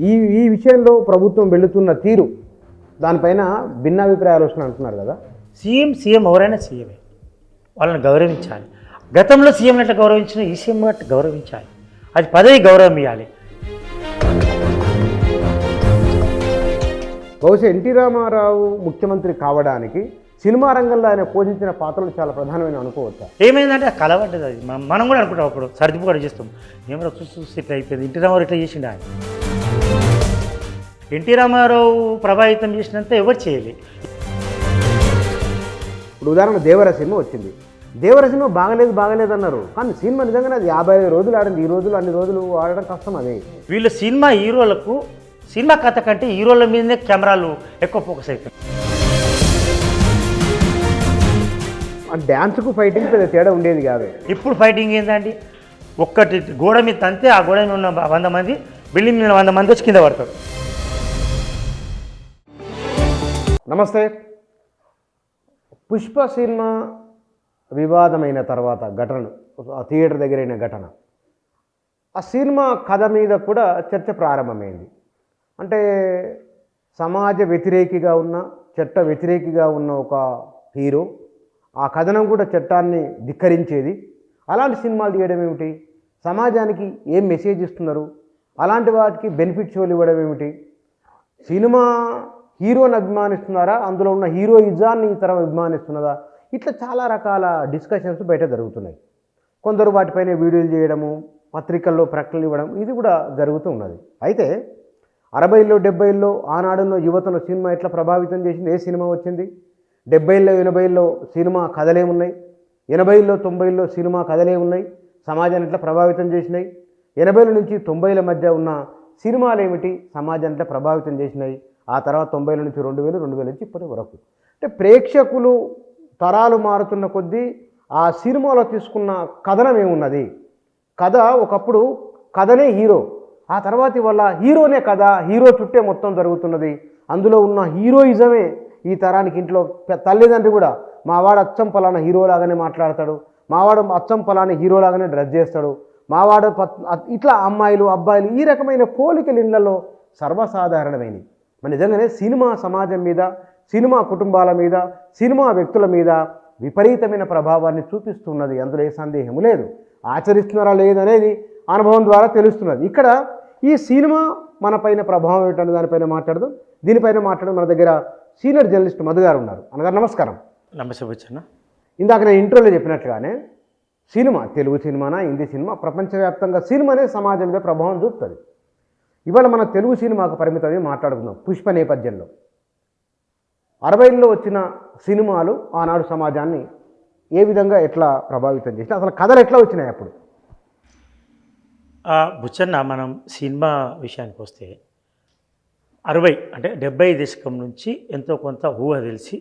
ఈ ఈ విషయంలో ప్రభుత్వం వెళుతున్న తీరు దానిపైన భిన్నాభిప్రాయాలు వస్తున్నాయి అంటున్నారు కదా. సీఎం ఎవరైనా సీఎమే, వాళ్ళని గౌరవించాలి. గతంలో సీఎం ఎట్లా గౌరవించిన ఈ సీఎం అట్లా గౌరవించాలి. అది పదవి గౌరవం ఇవ్వాలి. బహుశా ఎన్టీ రామారావు ముఖ్యమంత్రి కావడానికి సినిమా రంగంలో ఆయన పోషించిన పాత్రలు చాలా ప్రధానమైన అనుకోవచ్చా? ఏమైందంటే ఆ కలవడ్డది. అది మనం కూడా అనుకుంటాం. అప్పుడు సర్దిపు కూడా చేస్తాం. ఏమో చూసి ఇట్లా అయిపోయింది. ఎన్టీ రామారావు ఇట్లా చేసిండు. ఆయన ఎన్టీ రామారావు ప్రభావితం చేసినంత ఎవరు చేయలే. ఇప్పుడు ఉదాహరణ దేవర సినిమా వచ్చింది. దేవర సినిమా బాగలేదు అన్నారు, కానీ సినిమా నిజంగానే అది 55 రోజులు ఆడింది. ఈ రోజులు అన్ని రోజులు ఆడడం కష్టం. అదే వీళ్ళు సినిమా హీరోలకు సినిమా కథ కంటే హీరోల మీదనే కెమెరాలు ఎక్కువ ఫోకస్ అవుతాయి. ఆ డ్యాన్స్కు ఫైటింగ్ పెద్ద తేడా ఉండేది కాదు. ఇప్పుడు ఫైటింగ్ ఏంటండి, ఒక్కటి గోడ మీద తంతే ఆ గోడ మీద ఉన్న 100 మంది, బిల్డింగ్ మీద 100 మంది వచ్చి కింద పడతారు. నమస్తే. పుష్ప సినిమా వివాదమైన తర్వాత ఘటనలు, ఆ థియేటర్ దగ్గరైన ఘటన, ఆ సినిమా కథ మీద కూడా చర్చ ప్రారంభమైంది. అంటే సమాజ వ్యతిరేకిగా ఉన్న, చట్ట వ్యతిరేకిగా ఉన్న ఒక హీరో, ఆ కథనం కూడా చట్టాన్ని ధిక్కరించేది. అలాంటి సినిమాలు తీయడం ఏమిటి? సమాజానికి ఏం మెసేజ్ ఇస్తున్నారు? అలాంటి వాటికి బెనిఫిట్ షోలు ఇవ్వడం ఏమిటి? సినిమా హీరోని అభిమానిస్తున్నారా, అందులో ఉన్న హీరోయిజాన్ని ఈ తరం అభిమానిస్తున్నదా? ఇట్లా చాలా రకాల డిస్కషన్స్ బయట జరుగుతున్నాయి. కొందరు వాటిపైన వీడియోలు చేయడము, పత్రికల్లో ప్రకటనలు ఇవ్వడం, ఇది కూడా జరుగుతూ ఉన్నది. అయితే 60లో 70లో ఆనాడులో యువతను సినిమా ఎట్లా ప్రభావితం చేసింది? ఏ సినిమా వచ్చింది? 70లో 80లో సినిమా కథలే ఉన్నాయి. 80లో 90లో సినిమా కథలే ఉన్నాయి. సమాజాన్ని ఎట్లా ప్రభావితం చేసినాయి? 80ల నుంచి 90ల మధ్య ఉన్న సినిమాలు ఏమిటి సమాజాన్ని ఎట్లా ప్రభావితం చేసినాయి? ఆ తర్వాత 90ల నుంచి 2000, 2000 నుంచి ఇప్పటి వరకు. అంటే ప్రేక్షకులు తరాలు మారుతున్న కొద్దీ ఆ సినిమాలో తీసుకున్న కథనం ఏమున్నది? కథ ఒకప్పుడు కథనే హీరో, ఆ తర్వాత వల్ల హీరోనే కథ, హీరో చుట్టే మొత్తం జరుగుతున్నది. అందులో ఉన్న హీరోయిజమే ఈ తరానికి ఇంట్లో తల్లిదండ్రి కూడా మావాడు అచ్చం పలానా హీరోలాగానే మాట్లాడతాడు, మావాడు అచ్చం పలానా హీరోలాగానే డ్రెస్ చేస్తాడు, మావాడు ఇట్లా అమ్మాయిలు అబ్బాయిలు ఈ రకమైన పోలికలు ఇళ్లలో సర్వసాధారణమైనవి. మరి నిజంగానే సినిమా సమాజం మీద, సినిమా కుటుంబాల మీద, సినిమా వ్యక్తుల మీద విపరీతమైన ప్రభావాన్ని చూపిస్తున్నది. అందులో ఏ సందేహము లేదు. ఆచరిస్తున్నారా లేదనేది అనుభవం ద్వారా తెలుస్తున్నది. ఇక్కడ ఈ సినిమా మన పైన ప్రభావం ఏంటనే దానిపైన మాట్లాడదాం. దీనిపైన మాట్లాడడం మన దగ్గర సీనియర్ జర్నలిస్ట్ మధు గారు ఉన్నారు. అన్నగారు నమస్కారం. నమస్తే బచ్చన్న. ఇందాక నేను ఇంట్రోలో చెప్పినట్లుగానే సినిమా, తెలుగు సినిమానా హిందీ సినిమా, ప్రపంచవ్యాప్తంగా సినిమానే సమాజం మీద ప్రభావం చూపుతుంది. ఇవాళ మన తెలుగు సినిమాకు పరిమితమై మాట్లాడుకుందాం. పుష్ప నేపథ్యంలో 60లో వచ్చిన సినిమాలు ఆనాడు సమాజాన్ని ఏ విధంగా ఎట్లా ప్రభావితం చేసినా, అసలు కథలు ఎట్లా వచ్చినాయి అప్పుడు? బుచ్చన్న, మనం సినిమా విషయానికి వస్తే 60 అంటే 70 దశకం నుంచి ఎంతో కొంత ఊహ తెలిసి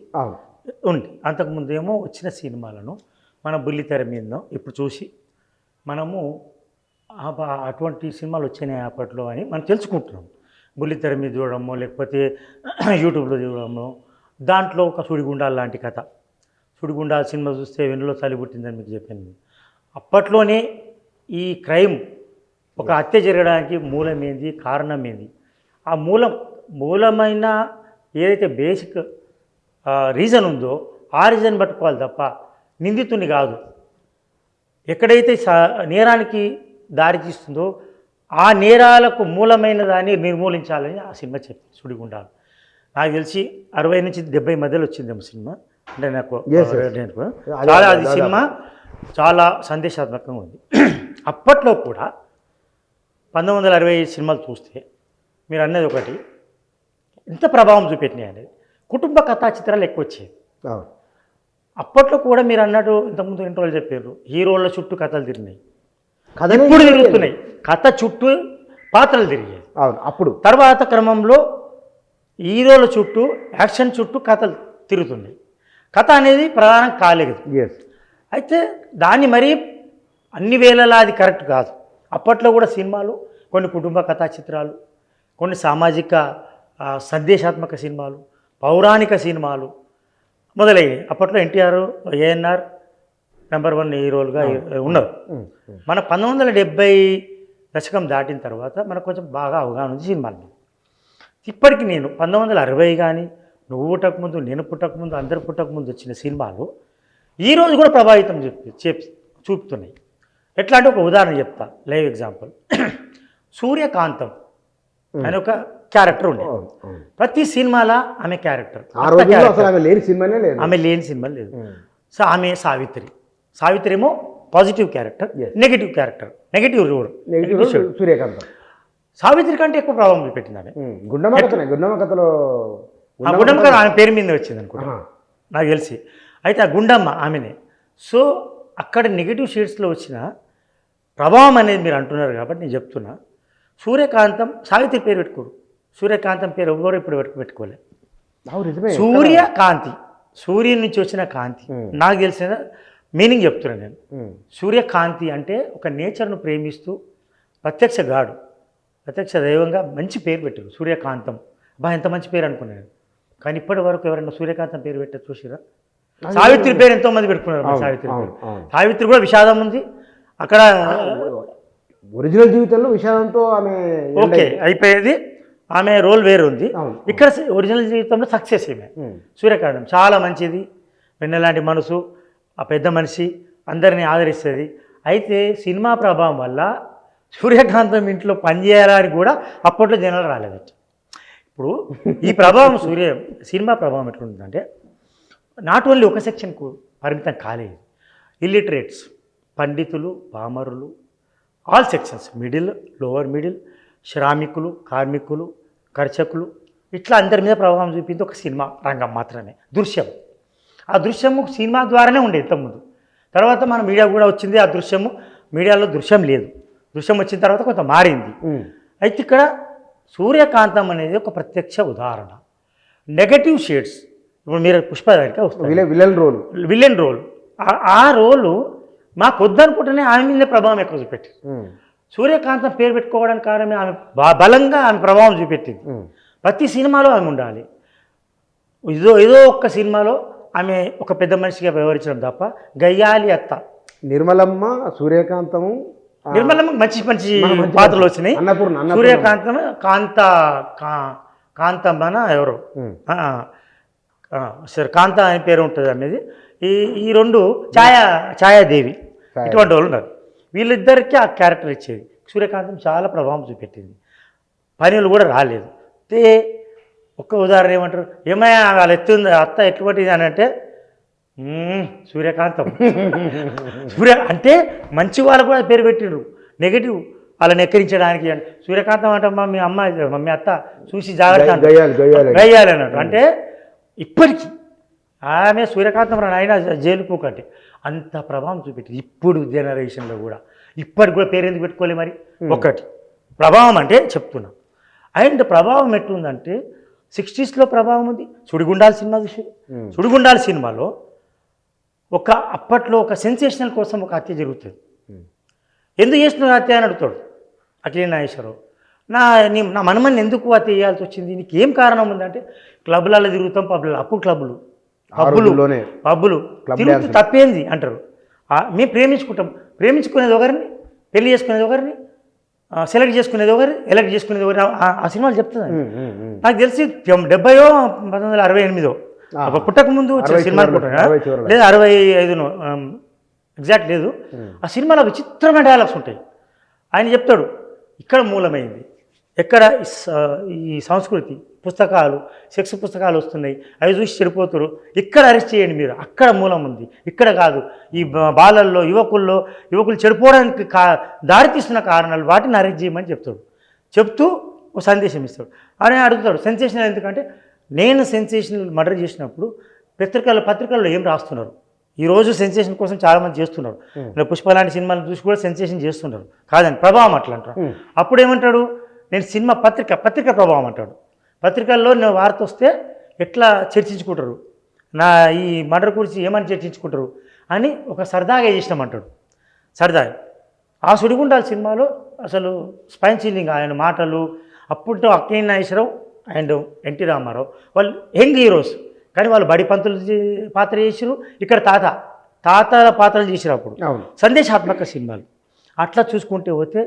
ఉంది. అంతకుముందు ఏమో వచ్చిన సినిమాలను మనం బుల్లితెర మీద ఇప్పుడు చూసి మనము అటువంటి సినిమాలు వచ్చినాయి అప్పట్లో అని మనం తెలుసుకుంటున్నాం. బుల్లితెర మీద చూడడమో, లేకపోతే యూట్యూబ్లో చూడడమో, దాంట్లో ఒక సుడిగుండాల లాంటి కథ. సుడిగుండాల సినిమా చూస్తే వెన్నులో చలి పుట్టిందని మీకు చెప్పాను. అప్పట్లోనే ఈ క్రైమ్, ఒక హత్య జరగడానికి మూలం ఏంది, కారణం ఏంది, ఆ మూలమైన ఏదైతే బేసిక్ రీజన్ ఉందో ఆ రీజన్ పట్టుకోవాలి తప్ప నిందితుని కాదు. ఎక్కడైతే నేరానికి దారి తీస్తుందో ఆ నేరాలకు మూలమైన దాన్ని నిర్మూలించాలని ఆ సినిమా చెప్పింది సుడిగుండాలు. నాకు తెలిసి 60 నుంచి 70 మధ్యలో వచ్చిందేమో సినిమా. అంటే నాకు చాలా అది సినిమా చాలా సందేశాత్మకంగా ఉంది. అప్పట్లో కూడా 1960 సినిమాలు చూస్తే మీరు అన్నది ఒకటి, ఎంత ప్రభావం చూపెట్టినాయి అనేది. కుటుంబ కథా చిత్రాలు ఎక్కువ వచ్చాయి అప్పట్లో కూడా. మీరు అన్నట్టు ఇంతకుముందు ఇంటర్వ్యూలు చెప్పారు, హీరోల చుట్టూ కథలు తిరిగినాయి, ఇప్పుడు తిరుగుతున్నాయి. కథ చుట్టూ పాత్రలు తిరిగాయి అప్పుడు. తర్వాత క్రమంలో హీరోల చుట్టూ, యాక్షన్ చుట్టూ కథలు తిరుగుతున్నాయి. కథ అనేది ప్రధానం కాలేదు. అయితే దాన్ని మరీ అన్ని వేళలా అది కరెక్ట్ కాదు. అప్పట్లో కూడా సినిమాలు కొన్ని కుటుంబ కథా చిత్రాలు, కొన్ని సామాజిక సందేశాత్మక సినిమాలు, పౌరాణిక సినిమాలు మొదలయ్యాయి. అప్పట్లో ఎన్టీఆర్, ఏఎన్ఆర్ నెంబర్ 1 హీరోలుగా ఉన్నారు. మన 1970 దశకం దాటిన తర్వాత మనకు కొంచెం బాగా అవగాహన ఉంది సినిమాల మీద. ఇప్పటికి నేను 1960 కానీ నువ్వు పుట్టకముందు నేను పుట్టకముందు అందరు పుట్టకముందు వచ్చిన సినిమాలు ఈరోజు కూడా ప్రభావితం చూపుతున్నాయి. ఎట్లా అంటే ఒక ఉదాహరణ చెప్తా, లైవ్ ఎగ్జాంపుల్. సూర్యకాంతం అని ఒక క్యారెక్టర్ ఉండేది. ప్రతి సినిమాలో ఆమె క్యారెక్టర్, ఆమె లేని సినిమానే లేదు, ఆమె లేని సినిమా లేదు. సో ఆమె సావిత్రి ఏమో positive character, negative character, negative role, Suryakantham. Savitri కంటే ఎక్కువ ప్రభావం చూపెట్టింది ఆమె. గుండమ్మ కథలో గుండమ్మ కథ ఆమె పేరు మీద వచ్చింది అనుకుంటా నాకు తెలిసి. అయితే ఆ గుండమ్మ ఆమెనే. సో అక్కడ నెగిటివ్ షేడ్స్లో వచ్చిన ప్రభావం అనేది మీరు అంటున్నారు కాబట్టి నేను చెప్తున్నా. సూర్యకాంతం సావిత్రి పేరు పెట్టుకోరు, సూర్యకాంతం పేరు ఎవరు ఇప్పుడు పెట్టుకోలేదు. సూర్యకాంతి, సూర్యుని నుంచి వచ్చిన కాంతి. నాకు తెలిసిన మీనింగ్ చెప్తున్నాను నేను. సూర్యకాంతి అంటే ఒక నేచర్ను ప్రేమిస్తూ ప్రత్యక్ష గాడు, ప్రత్యక్ష దైవంగా మంచి పేరు పెట్టారు సూర్యకాంతం. ఎంత మంచి పేరు అనుకున్నాను. కానీ ఇప్పటి వరకు ఎవరైనా సూర్యకాంతం పేరు పెట్టారు చూసిరా? సావిత్రి పేరు ఎంతోమంది పెట్టుకున్నారు. సావిత్రి పేరు, సావిత్రి కూడా విషాదం ఉంది అక్కడ. ఒరిజినల్ జీవితంలో విషాదంతో ఆమె ఓకే అయిపోయేది, ఆమె రోల్ వేరు ఉంది. ఇక్కడ ఒరిజినల్ జీవితంలో సక్సెస్ ఏమే. సూర్యకాంతం చాలా మంచిది, వెన్నెలాంటి మనసు, ఆ పెద్ద మనిషి, అందరినీ ఆదరిస్తుంది. అయితే సినిమా ప్రభావం వల్ల సూర్యకాంతం ఇంట్లో పనిచేయాలని కూడా అప్పట్లో జనాలు రాలేదు. ఇప్పుడు ఈ ప్రభావం సినిమా ప్రభావం ఎట్లుంటుందంటే నాట్ ఓన్లీ ఒక సెక్షన్కు పరిమితం కాలేదు. ఇల్లిటరేట్స్, పండితులు, పామరులు, all sections, middle, lower middle, శ్రామికులు, కార్మికులు, కర్షకులు, ఇట్లా అందరి మీద ప్రభావం చూపింది ఒక సినిమా రంగం మాత్రమే. దృశ్యం, ఆ దృశ్యము సినిమా ద్వారానే ఉండేది ఇంతకుముందు. తర్వాత మన మీడియా కూడా వచ్చింది. ఆ దృశ్యము మీడియాలో దృశ్యం లేదు, దృశ్యం వచ్చిన తర్వాత కొంత మారింది. అయితే ఇక్కడ సూర్యకాంతం అనేది ఒక ప్రత్యక్ష ఉదాహరణ. నెగటివ్ షేడ్స్, ఇప్పుడు మీరు పుష్ప దగ్గరికి వస్తారు, విలన్ రోల్. ఆ రోలు మాకు వద్దనుకుంటేనే ఆమె మీద ప్రభావం ఎక్కువ చూపెట్టింది. సూర్యకాంతం పేరు పెట్టుకోవడానికి కారణమే ఆమె బలంగా ఆమె ప్రభావం చూపెట్టింది. ప్రతి సినిమాలో ఆమె ఉండాలి. ఏదో ఒక్క సినిమాలో ఆమె ఒక పెద్ద మనిషిగా వ్యవహరించడం తప్ప. గయ్యాలి అత్త, నిర్మలమ్మ, సూర్యకాంతము, నిర్మలమ్మ మంచి మంచి పాత్రలు వచ్చినాయి. సూర్యకాంతం కాంతమ్మన ఎవరు సరే కాంత అనే పేరు ఉంటుంది అనేది. ఈ రెండు ఛాయాదేవి, ఇటువంటి వాళ్ళు ఉన్నారు. వీళ్ళిద్దరికీ ఆ క్యారెక్టర్ ఇచ్చేది. సూర్యకాంతం చాలా ప్రభావం చూపెట్టింది. పనులు కూడా రాలేదు. ఒక్క ఉదాహరణ ఏమంటారు, ఏమయ్యా వాళ్ళ ఎత్తుంది అత్త ఎటువంటిది అని అంటే సూర్యకాంతం. అంటే మంచి వాళ్ళు కూడా పేరు పెట్టిండ్రు, నెగిటివ్ వాళ్ళని ఎక్కిరించడానికి. సూర్యకాంతం అంటమ్మా మీ అమ్మాయి మీ అత్త చూసి జాగ్రత్త గయ్యాలి అన్నట్టు. అంటే ఇప్పటికీ ఆమె సూర్యకాంతం ఆయన జైలు పూకంటే అంత ప్రభావం చూపెట్టింది. ఇప్పుడు జనరేషన్లో కూడా ఇప్పటికి కూడా పేరు ఎందుకు పెట్టుకోలే మరి? ఒకటి ప్రభావం అంటే చెప్తున్నా. అండ్ ప్రభావం ఎట్లుందంటే 60స్లో ప్రభావం ఉంది. సుడిగుండాల సినిమా చూసారు. సుడిగుండాల సినిమాలో అప్పట్లో ఒక సెన్సేషనల్ కోసం ఒక హత్య జరుగుతుంది. ఎందుకు చేస్తున్న హత్య అని అడుగుతాడు అఖిలేష్ నాగేశ్వరరావు. నా మనమని ఎందుకు హత్య చేయాల్సి వచ్చింది, నీకు ఏం కారణం ఉందంటే క్లబ్లలో తిరుగుతాం, అప్పుడు పబ్బులు తిరుగుతూ తప్పేంది అంటారు. మేము ప్రేమించుకునేది ఒకరిని, పెళ్లి చేసుకునేది ఒకరిని, సెలెక్ట్ చేసుకునేది ఒకరి, ఎలక్ట్ చేసుకునేది ఒకరి. ఆ సినిమాలు చెప్తుంది. నాకు తెలిసి 70 1968 పుట్టక ముందు వచ్చిన సినిమా లేదా 65 ఎగ్జాక్ట్ లేదు. ఆ సినిమాలో విచిత్రమైన డైలాగ్స్ ఉంటాయి. ఆయన చెప్తాడు ఇక్కడ మూలమైంది, ఎక్కడ ఈ సంస్కృతి పుస్తకాలు, సెక్స్ పుస్తకాలు వస్తున్నాయి, అవి చూసి చెడిపోతారు, ఇక్కడ అరెస్ట్ చేయండి మీరు, అక్కడ మూలం ఉంది, ఇక్కడ కాదు. ఈ బాలల్లో యువకులు చెడిపోవడానికి దారితీస్తున్న కారణాలు, వాటిని అరెస్ట్ చేయమని చెప్తూ ఒక సందేశం ఇస్తాడు. అని అడుగుతాడు సెన్సేషనల్ ఎందుకంటే, నేను సెన్సేషనల్ మర్డర్ చేసినప్పుడు పత్రికల్లో ఏం రాస్తున్నారు? ఈరోజు సెన్సేషన్ కోసం చాలామంది చేస్తున్నారు. పుష్ప లాంటి సినిమాలు చూసి కూడా సెన్సేషన్ చేస్తున్నారు. కాదండి, ప్రభావం అట్లా అంటారు. అప్పుడు ఏమంటాడు, నేను సినిమా పత్రిక ప్రభావం అంటాడు. పత్రికల్లో వార్త వస్తే ఎట్లా చర్చించుకుంటారు, ఈ మర్డర్ గురించి ఏమని చర్చించుకుంటారు అని ఒక సరదాగా చేసినామంటాడు. సరదాగా ఆ సుడిగుండాల సినిమాలో అసలు స్పైన్ చీలింగ్ ఆయన మాటలు. అప్పుడు అక్కినేని నాగేశ్వరరావు అండ్ ఎన్టీ రామారావు వాళ్ళు యంగ్ హీరోస్, కానీ వాళ్ళు బడి పంతులు పాత్ర చేసారు. ఇక్కడ తాతల పాత్రలు చేసారు. అప్పుడు సందేశాత్మక సినిమాలు. అట్లా చూసుకుంటే పోతే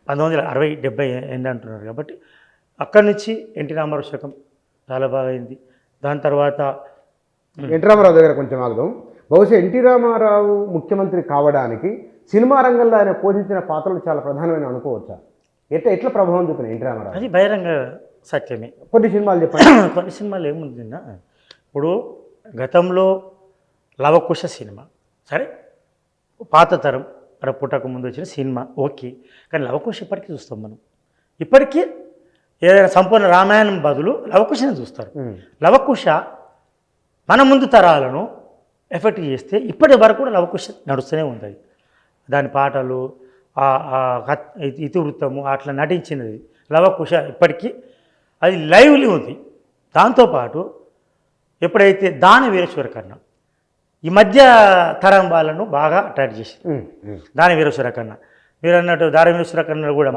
1960, 70 ఎండ్ అంటున్నారు కాబట్టి అక్కడి నుంచి ఎన్టీ రామారావు శకం చాలా బాగా అయింది. దాని తర్వాత ఎన్టీ రామారావు దగ్గర కొంచెం ఆగదాం. బహుశా ఎన్టీ రామారావు ముఖ్యమంత్రి కావడానికి సినిమా రంగంలో ఆయన పోషించిన పాత్రలు చాలా ప్రధానమైన అనుకోవచ్చా? ఎట్లా ప్రభావం చూపిన ఎన్టీ రామారావు? అది బహిరంగ సత్యమే. కొన్ని సినిమాలు చెప్పండి. కొన్ని సినిమాలు ఏముందిన్నా, ఇప్పుడు గతంలో లవకుశ సినిమా సరే, పాత తరం పుట్టక ముందు వచ్చిన సినిమా ఓకే, కానీ లవకుశ ఇప్పటికీ చూస్తాం మనం. ఇప్పటికీ ఏదైనా సంపూర్ణ రామాయణం బదులు లవకుశని చూస్తారు. లవకుశ మన ముందు తరాలను ఎఫెక్ట్ చేస్తే ఇప్పటి వరకు కూడా లవకుశ నడుస్తూనే ఉంటుంది. దాని పాటలు, ఇతివృత్తము అట్లా నటించినది లవకుశ ఇప్పటికీ అది లైవ్లీ ఉంది. దాంతోపాటు ఎప్పుడైతే దాని వీరేశ్వర కన్నా ఈ మధ్య తరం వాళ్ళను బాగా అట్రాక్ట్ చేసింది. దాని వీరేశ్వర కన్నా మీరు అన్నట్టు దాని వీరేశ్వర కన్నా కూడా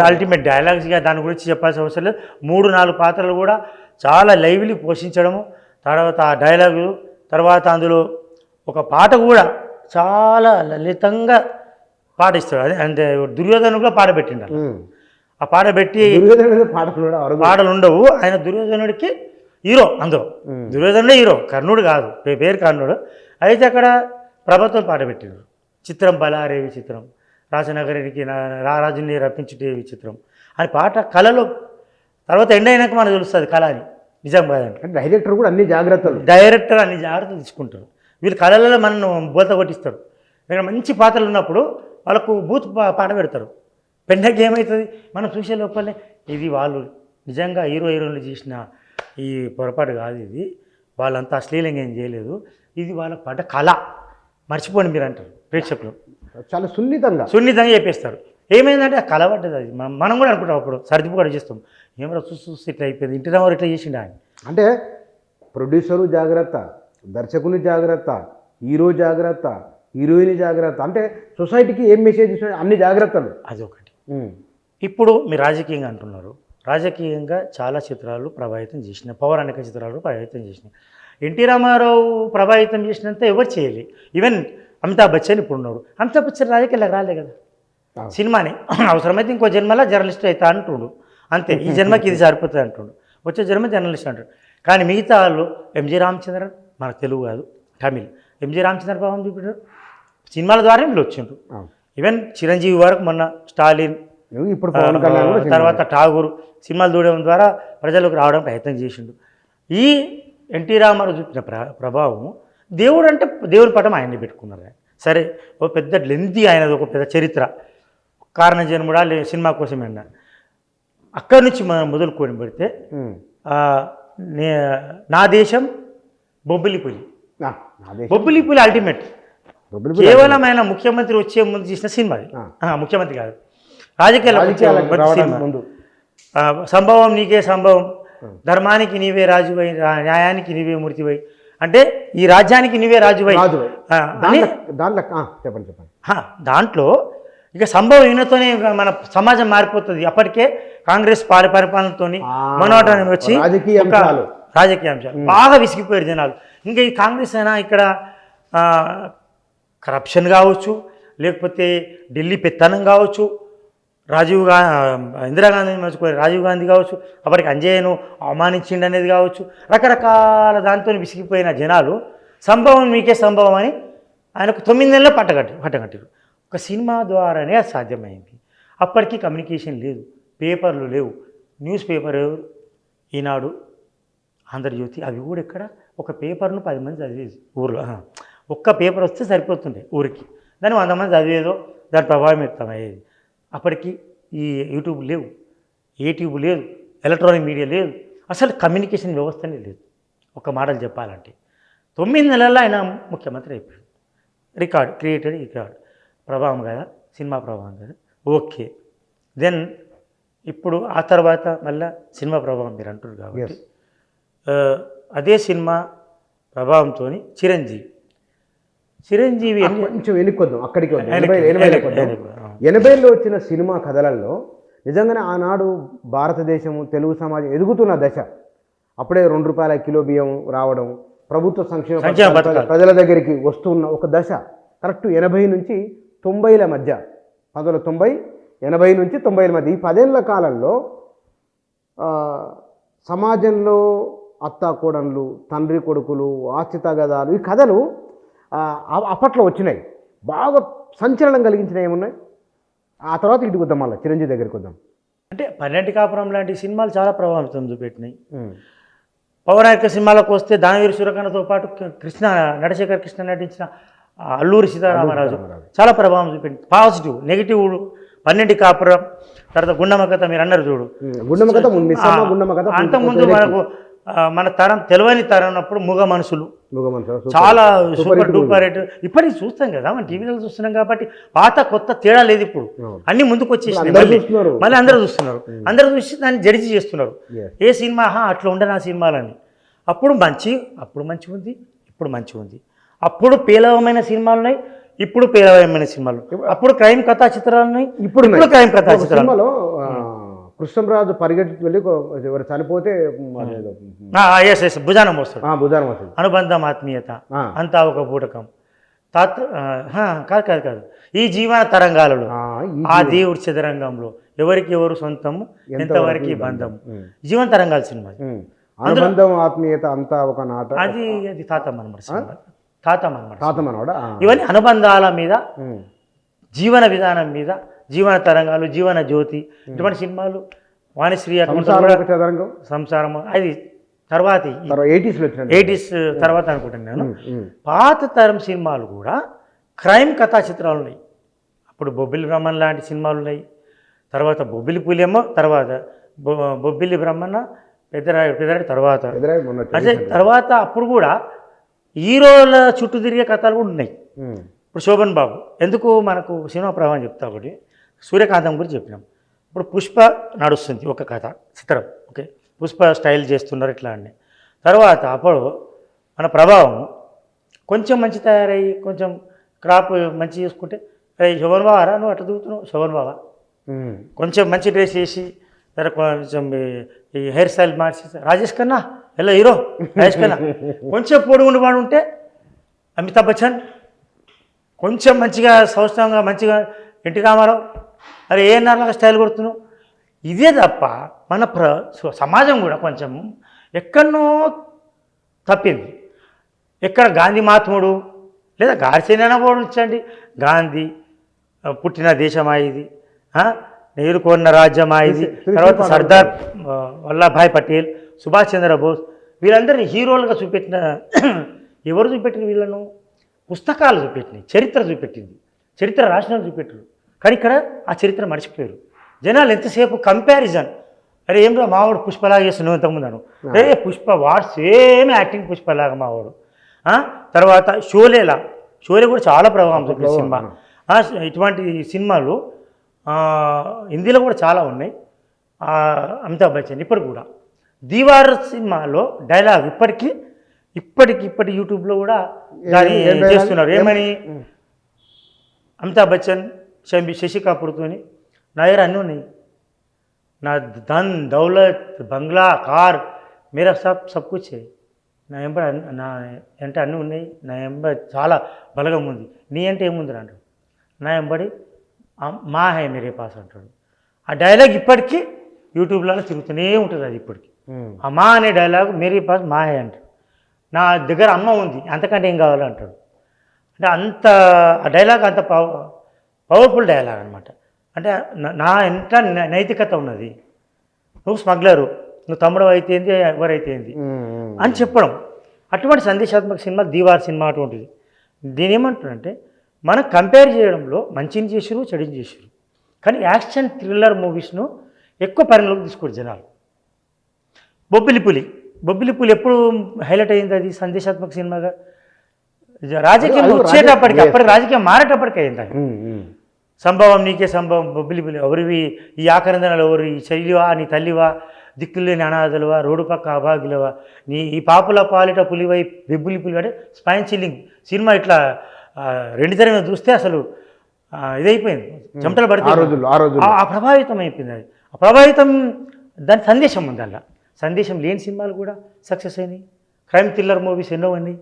అల్టిమేట్ డైలాగ్స్గా దాని గురించి చెప్పాల్సిన అవసరం లేదు. 3-4 పాత్రలు కూడా చాలా లైవ్లీ పోషించడము, తర్వాత ఆ డైలాగులు, తర్వాత అందులో ఒక పాట కూడా చాలా లలితంగా పాటిస్తాడు. అదే అంటే దుర్యోధను కూడా పాట పెట్టిండారు. ఆ పాట పెట్టి పాటలు ఉండవు. ఆయన దుర్యోధనుడికి హీరో, అందులో దుర్యోధనుడే హీరో, కర్ణుడు కాదు, పేరు కర్ణుడు. అయితే అక్కడ ప్రభతో పాట పెట్టినారు. చిత్రం బలారే విచిత్రం, రాజనగరికి రారాజుని రప్పించుటే విచిత్రం అని పాట కళలో తర్వాత ఎండ్ అయినాక మనకు తెలుస్తుంది కళ అని నిజం కాదండి. డైరెక్టర్ కూడా అన్ని జాగ్రత్తలు తీసుకుంటారు. వీళ్ళు కళలలో మనను బోత కొట్టిస్తారు. ఇక్కడ మంచి పాత్రలు ఉన్నప్పుడు వాళ్ళకు బూత్ పాట పెడతారు. పెండకి ఏమవుతుంది, మనం చూసే లోపలే ఇది వాళ్ళు నిజంగా హీరోయిన్లు చేసిన ఈ పొరపాటు కాదు, ఇది వాళ్ళంతా అశ్లీలంగా ఏం చేయలేదు, ఇది వాళ్ళ పడ్డ కళ, మర్చిపోండి మీరు అంటారు ప్రేక్షకులు. చాలా సున్నితంగా చెప్పేస్తారు. ఏమైందంటే ఆ కళ పడ్డది. అది మనం కూడా అనుకుంటాం, అప్పుడు సర్దిపుడు చేస్తాం, ఏమరా చూసి ఇట్లా అయిపోయింది, ఇంటి రామారావు ఇట్లా చేసిండు ఆయన. అంటే ప్రొడ్యూసరు జాగ్రత్త, దర్శకుని జాగ్రత్త, హీరో జాగ్రత్త, హీరోయిన్ జాగ్రత్త, అంటే సొసైటీకి ఏం మెసేజ్ ఇస్తున్నా అన్ని జాగ్రత్తలు. అదొకటి. ఇప్పుడు మీరు రాజకీయంగా అంటున్నారు, రాజకీయంగా చాలా చిత్రాలు ప్రభావితం చేసినాయి, పౌరాణిక చిత్రాలు ప్రభావితం చేసినాయి. ఎన్టీ రామారావు ప్రభావితం చేసినంత ఎవరు చేయలే. ఈవెన్ అమితాబ్ బచ్చన్ ఇప్పుడు ఉన్నాడు. అమితాబ్ బచ్చన్ రాజకీయాలకు రాలే కదా, సినిమాని అవసరమైతే ఇంకో జన్మలా జర్నలిస్ట్ అవుతా అంటుండు, అంతే, ఈ జన్మకి ఇది సరిపోతుంది అంటుండు, వచ్చే జన్మ జర్నలిస్ట్ అంటాడు. కానీ మిగతా వాళ్ళు ఎంజి రామచంద్రన్, మనకు తెలుగు కాదు తమిళ్, ఎంజి రామచంద్ర ప్రభావం చూపించారు, సినిమాల ద్వారా వీళ్ళు వచ్చిండ్రు. ఈవెన్ చిరంజీవి వరకు మొన్న స్టాలిన్, ఇప్పుడు తర్వాత ఠాగూర్ సినిమాలు చూడడం ద్వారా ప్రజలకు రావడం ప్రయత్నం చేసిండు. ఈ ఎన్టీ రామారావు చూపిన ప్రభావం, దేవుడు అంటే దేవుని పటం ఆయన్ని పెట్టుకున్నారు. సరే, ఓ పెద్ద లెంతీ ఆయనది ఒక పెద్ద చరిత్ర, కారణ జన్ముడా సినిమా కోసమే అన్న. అక్కడి నుంచి మనం మొదలుకొని పెడితే నా దేశం, బొబ్బిలిపులి అల్టిమేట్, కేవలం ఆయన ముఖ్యమంత్రి వచ్చే ముందు చేసిన సినిమా. ముఖ్యమంత్రి కాదు, రాజకీయాల సంభవం నీకే సంభవం, ధర్మానికి నీవే రాజువై, న్యాయానికి నీవే మూర్తివై, అంటే ఈ రాజ్యానికి నీవే రాజువై. దాంట్లో ఇక సంభవం ఈయనతోనే మన సమాజం మారిపోతుంది. అప్పటికే కాంగ్రెస్ పరిపాలనతో మనోటం వచ్చి రాజకీయ అంశాలు బాగా విసిగిపోయారు జనాలు. ఇంకా ఈ కాంగ్రెస్ అయినా ఇక్కడ కరప్షన్ కావచ్చు, లేకపోతే ఢిల్లీ పెత్తనం కావచ్చు, ఇందిరాగాంధీని మర్చిపోయి రాజీవ్ గాంధీ కావచ్చు, అప్పటికి అంజయ్యను అవమానించిండు అనేది కావచ్చు, రకరకాల దాంతో విసిగిపోయిన జనాలు సంభవం మీకే సంభవం అని ఆయనకు 9 నెలలు పట్టగట్టారు. ఒక సినిమా ద్వారానే అది సాధ్యమైంది. అప్పటికి కమ్యూనికేషన్ లేదు, పేపర్లు లేవు, న్యూస్ పేపర్ ఈనాడు, ఆంధ్రజ్యోతి, అవి కూడా ఎక్కడ, ఒక పేపర్ను 10 మంది చదివేది ఊర్లో, ఒక్క పేపర్ వస్తే సరిపోతుండే ఊరికి, దాన్ని 100 మంది చదివేదో దాని ప్రభావితం అయ్యేది. అప్పటికి ఈ యూట్యూబ్ లేవు, యూట్యూబ్ లేదు, ఎలక్ట్రానిక్ మీడియా లేదు, అసలు కమ్యూనికేషన్ వ్యవస్థనే లేదు. ఒక మాటలు చెప్పాలంటే 9 నెలల్లో ఆయన ముఖ్యమంత్రి అయిపోయాడు. క్రియేటెడ్ రికార్డ్ ప్రభావం కదా, సినిమా ప్రభావం కదా, ఓకే. దెన్ ఇప్పుడు ఆ తర్వాత మళ్ళీ సినిమా ప్రభావం మీరు అంటారు కాబట్టి అదే సినిమా ప్రభావంతో చిరంజీవి కొంచెం వెనుకొద్దాం, అక్కడికి 80లో వచ్చిన సినిమా కథలలో నిజంగానే ఆనాడు భారతదేశము, తెలుగు సమాజం ఎదుగుతున్న దశ. అప్పుడే 2 రూపాయల కిలో బియ్యం రావడం, ప్రభుత్వ సంక్షేమ ప్రజల దగ్గరికి వస్తున్న ఒక దశ. కరెక్ట్ 80 నుంచి 90ల మధ్య, 1990, 80 నుంచి 90 మధ్య ఈ 10 ఏళ్ల కాలంలో సమాజంలో అత్త కోడన్లు, తండ్రి కొడుకులు, ఆస్తి తగాదాలు, ఈ కథలు అప్పట్లో వచ్చినాయి. బాగా సంచలనం కలిగించినవి ఏమున్నాయి? ఆ తర్వాత ఇటుకు వద్దాం, మళ్ళీ చిరంజీవి దగ్గరికి వద్దాం. అంటే 12 కాపురం లాంటి సినిమాలు చాలా ప్రభావితం చూపెట్టినాయి. పౌరాణిక సినిమాలకు వస్తే దానవీర సూరకర్ణతో పాటు నటశేఖర్ కృష్ణ నటించిన అల్లూరి సీతారామరాజు చాలా ప్రభావం చూపించింది. పాజిటివ్, నెగిటివ్ 12 కాపురం, తర్వాత గుండమ్మ కథ మీరు అన్నారు చూడు. గుండమ్మ కథ అంతకుముందు మనకు మన తరం తెలియని తరం ఉన్నప్పుడు మూగ మనుషులు చాలా సూపర్ డూపర్ రేట్. ఇప్పటికి చూస్తాం కదా, మన టీవీలో చూస్తున్నాం కాబట్టి పాత కొత్త తేడా లేదు. ఇప్పుడు అన్ని ముందుకు వచ్చేసినాయి, మళ్ళీ అందరూ చూస్తున్నారు. అందరూ చూసి దాన్ని జడ్జి చేస్తున్నారు. ఏ సినిమా అట్లా ఉండదు ఆ సినిమాలని. అప్పుడు మంచి ఉంది, ఇప్పుడు మంచి ఉంది. అప్పుడు పేలవమైన సినిమాలు ఉన్నాయి, ఇప్పుడు పేలవమైన సినిమాలు. అప్పుడు క్రైమ్ కథా చిత్రాలు ఉన్నాయి, ఇప్పుడు క్రైమ్ కథా చిత్రాలు. కృష్ణంరాజు పరిగెత్తి వెళ్ళి ఎవరు చనిపోతే భుజానం వస్తుంది, అనుబంధం, ఆత్మీయత, అంతా ఒక బూటకం, కాదు ఈ జీవన తరంగాలలో, ఆ దేవుడి చదరంగంలో ఎవరికి ఎవరు సొంతము, ఎంతవరకు బంధం, జీవన తరంగాల సినిమా. అనుబంధం, ఆత్మీయత అంతా ఒక నాట. అది తాత మనవడ. ఇవన్నీ అనుబంధాల మీద, జీవన విధానం మీద, జీవన తరంగాలు, జీవన జ్యోతి, ఇటువంటి సినిమాలు. వాణిశ్రీ సంసారం అది తర్వాత 80s తర్వాత అనుకుంటున్నాను. పాత తరం సినిమాలు కూడా క్రైమ్ కథా చిత్రాలు ఉన్నాయి. అప్పుడు బొబ్బిలి బ్రహ్మన్ లాంటి సినిమాలు ఉన్నాయి. తర్వాత బొబ్బిలి పులేమో, తర్వాత బొబ్బిలి బ్రహ్మన్న, పెద్దరాయుడు తర్వాత. అంటే తర్వాత అప్పుడు కూడా హీరోల చుట్టూ తిరిగే కథలు కూడా ఉన్నాయి. ఇప్పుడు శోభన్ బాబు ఎందుకు మనకు సినిమా ప్రభావం చెప్తా. ఒకటి సూర్యకాంతం గురించి చెప్పినాం. ఇప్పుడు పుష్ప నడుస్తుంది ఒక కథ చిత్రం, ఓకే, పుష్ప స్టైల్ చేస్తున్నారు ఇట్లా అని. తర్వాత అప్పుడు మన ప్రభావం కొంచెం మంచి తయారయ్యి, కొంచెం క్రాప్ మంచి చేసుకుంటే, అరే శోభన్ బాబా నువ్వు అట్లా దిగుతున్నావు, శోభన్ బాబా కొంచెం మంచి డ్రెస్ వేసి, తర్వాత కొంచెం ఈ హెయిర్ స్టైల్ మార్చి, రాజేష్ ఖన్నా ఎలా హీరో, రాజేష్ ఖన్నా కొంచెం పొడుగుండి వాడు ఉంటే, అమితాబ్ బచ్చన్ కొంచెం మంచిగా సౌష్టంగా మంచిగా, ఎన్టీ రామారావు అరే ఏఎన్ఆర్లాగా స్టైల్ కొడుతున్నావు. ఇదే తప్ప మన సమాజం కూడా కొంచెం ఎక్కడనో తప్పింది. ఎక్కడ గాంధీ మహాత్ముడు లేదా గాడ్సేనైనా పోడించండి, గాంధీ పుట్టిన దేశమా ఇది, నెహ్రూ కోరిన రాజ్యమా ఇది, తర్వాత సర్దార్ వల్లభాయ్ పటేల్, సుభాష్ చంద్రబోస్, వీళ్ళందరినీ హీరోలుగా చూపెట్టిన ఎవరు చూపెట్టిన వీళ్ళను? పుస్తకాలు చూపెట్టినాయి, చరిత్ర చూపెట్టింది, చరిత్ర రాసిన చూపెట్టారు. కానీ ఇక్కడ ఆ చరిత్ర మర్చిపోయారు జనాలు. ఎంతసేపు కంపారిజన్, అరే ఏం రా మావాడు పుష్పలాగా చేస్తున్నావు ఇంతకుముందు అను, రే పుష్ప వాడు సేమ్ యాక్టింగ్ పుష్పలాగా మావాడు. తర్వాత షోలే కూడా చాలా ప్రభావం చూపించే సినిమా. ఇటువంటి సినిమాలు హిందీలో కూడా చాలా ఉన్నాయి. అమితాబ్ బచ్చన్ ఇప్పుడు కూడా దీవార్ సినిమాలో డైలాగ్ ఇప్పటికి యూట్యూబ్లో కూడా దాన్ని చేస్తున్నారు. ఏమని, అమితాబ్ బచ్చన్ శశి కపూర్తోని నా దగ్గర అన్నీ ఉన్నాయి, నా ధన్ దౌలత్ బంగ్లా కార్ మేరా సబ్ కుచ్ హై, నా ఎంబడి నా అంటే అన్నీ ఉన్నాయి, నా ఎంబడి చాలా బలగం ఉంది, నీ అంటే ఏముంది అంటాడు, నా ఎంబడి మా హై మేరే పాస్ అంటాడు. ఆ డైలాగ్ ఇప్పటికీ యూట్యూబ్లో తిరుగుతూనే ఉంటుంది. అది ఇప్పటికి ఆ మా అనే డైలాగ్ మేరే పాస్ మా హై అంటాడు. నా దగ్గర అమ్మ ఉంది, అంతకంటే ఏం కావాలి అంటాడు. అంటే అంత ఆ డైలాగ్ అంత పవర్ఫుల్ డైలాగ్ అనమాట. అంటే నా ఎంత నైతికత ఉన్నది, నువ్వు స్మగ్లరు, నువ్వు తమ్ముడు అయితే ఏంది, ఎవరైతే ఏంది అని చెప్పడం. అటువంటి సందేశాత్మక సినిమా దీవార్ సినిమా అటువంటిది. దీని ఏమంటారంటే మనం కంపేర్ చేయడంలో మంచిని చేసిరు, చెడుని చేసిరు. కానీ యాక్షన్ థ్రిల్లర్ మూవీస్ను ఎక్కువ పరిగణలోకి తీసుకోరు జనాలు. బొబ్బిలి పులి ఎప్పుడు హైలైట్ అయింది? అది సందేశాత్మక సినిమాగా రాజకీయం వచ్చేటప్పటికి, అప్పటికి రాజకీయం మారేటప్పటికి అయింది. సంభవం నీకే సంభవం, బొబ్బిలి ఎవరివి, ఈ ఆకరందనలు ఎవరు, ఈ చెల్లివా నీ తల్లివా, దిక్కులేని అనాథలువా, రోడ్డు పక్క అభాగ్యులవా, నీ ఈ పాపుల పాలిట పులివై బెబ్బులి పులి అంటే స్పైన్ చిల్లింగ్ సినిమా. ఇట్లా రెండు తరం చూస్తే అసలు ఇదైపోయింది, చెమటలు పడితే ఆ ప్రభావితం అయిపోయింది. అది ఆ ప్రభావితం, దాని సందేశం ఉంది. అలా సందేశం లేని సినిమాలు కూడా సక్సెస్ అయినాయి. క్రైమ్ థ్రిల్లర్ మూవీస్ ఎన్నో అన్నీ.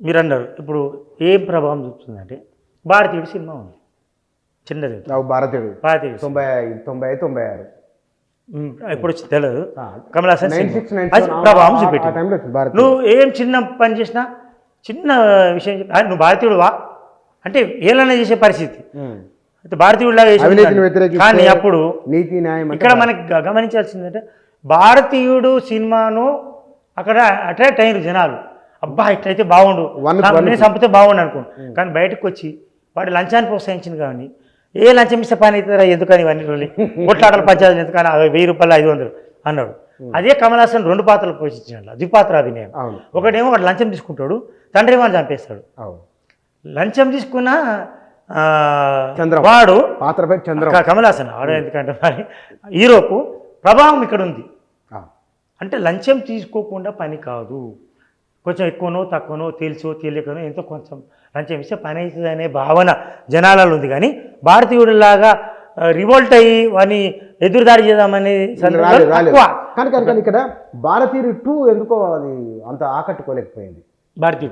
మీరు అన్నారు ఇప్పుడు ఏం ప్రభావం చూపుతుందంటే భారతీయుడు సినిమా ఉంది, చిన్నది భారతీయుడు భారతీయుడు 96 ఇప్పుడు వచ్చి తెలియదు ఆ, కమల్ హాసన్ 96, సినిమా. 97 అది ప్రభావం ఆ చూపెట్టింది. టైంలో వచ్చింది భారతీయుడు. నువ్వు ఏం చిన్న పని చేసినా చిన్న విషయం నువ్వు భారతీయుడు వా అంటే ఏలైనా చేసే పరిస్థితి అయితే భారతీయుడిలాగా అవినీతిని వ్యతిరేకిస్తే కానీ అప్పుడు నీతి న్యాయం అంటే ఇక్కడ మనకి గమనించాల్సిందంటే భారతీయుడు సినిమాను అక్కడ అట్రాక్ట్ అయ్యారు జనాలు. అబ్బా ఇట్లయితే బాగుండు, నేను చంపితే బాగుండు అనుకోండి. కానీ బయటకు వచ్చి వాడు లంచాన్ని ప్రోత్సహించింది కానీ ఏ లంచం ఇస్తే పని అవుతుందా ఎందుకని ఇవన్నీ రోజులు కొట్లాటలు పంచాయతీ ఎందుకని 1000 రూపాయలు 500 అన్నాడు. అదే కమల్ హాసన్ 2 పాత్రలు పోషించాడు, ద్విపాత్ర అభినయం. ఒకటేమో వాడు లంచం తీసుకుంటాడు, తండ్రి ఏమో చంపేస్తాడు. లంచం తీసుకున్న వాడు పాత్ర పేరు చంద్ర కమల్ హాసన్ వాడు ఎందుకంటే మరి హీరోకు ప్రభావం ఇక్కడ ఉంది. అంటే లంచం తీసుకోకుండా పని కాదు, కొంచెం ఎక్కువనో తక్కువనో తెలుసో తెలియకనో ఎంతో కొంచెం లంచం ఇస్తే పని అవుతుంది అనే భావన జనాలలో ఉంది. కానీ భారతీయుడిలాగా రివోల్ట్ అయ్యి వాని ఎదురుదాడి చేద్దామనే కానీ ఇక్కడ భారతీయుడు 2 ఎందుకో అది అంత ఆకట్టుకోలేకపోయింది.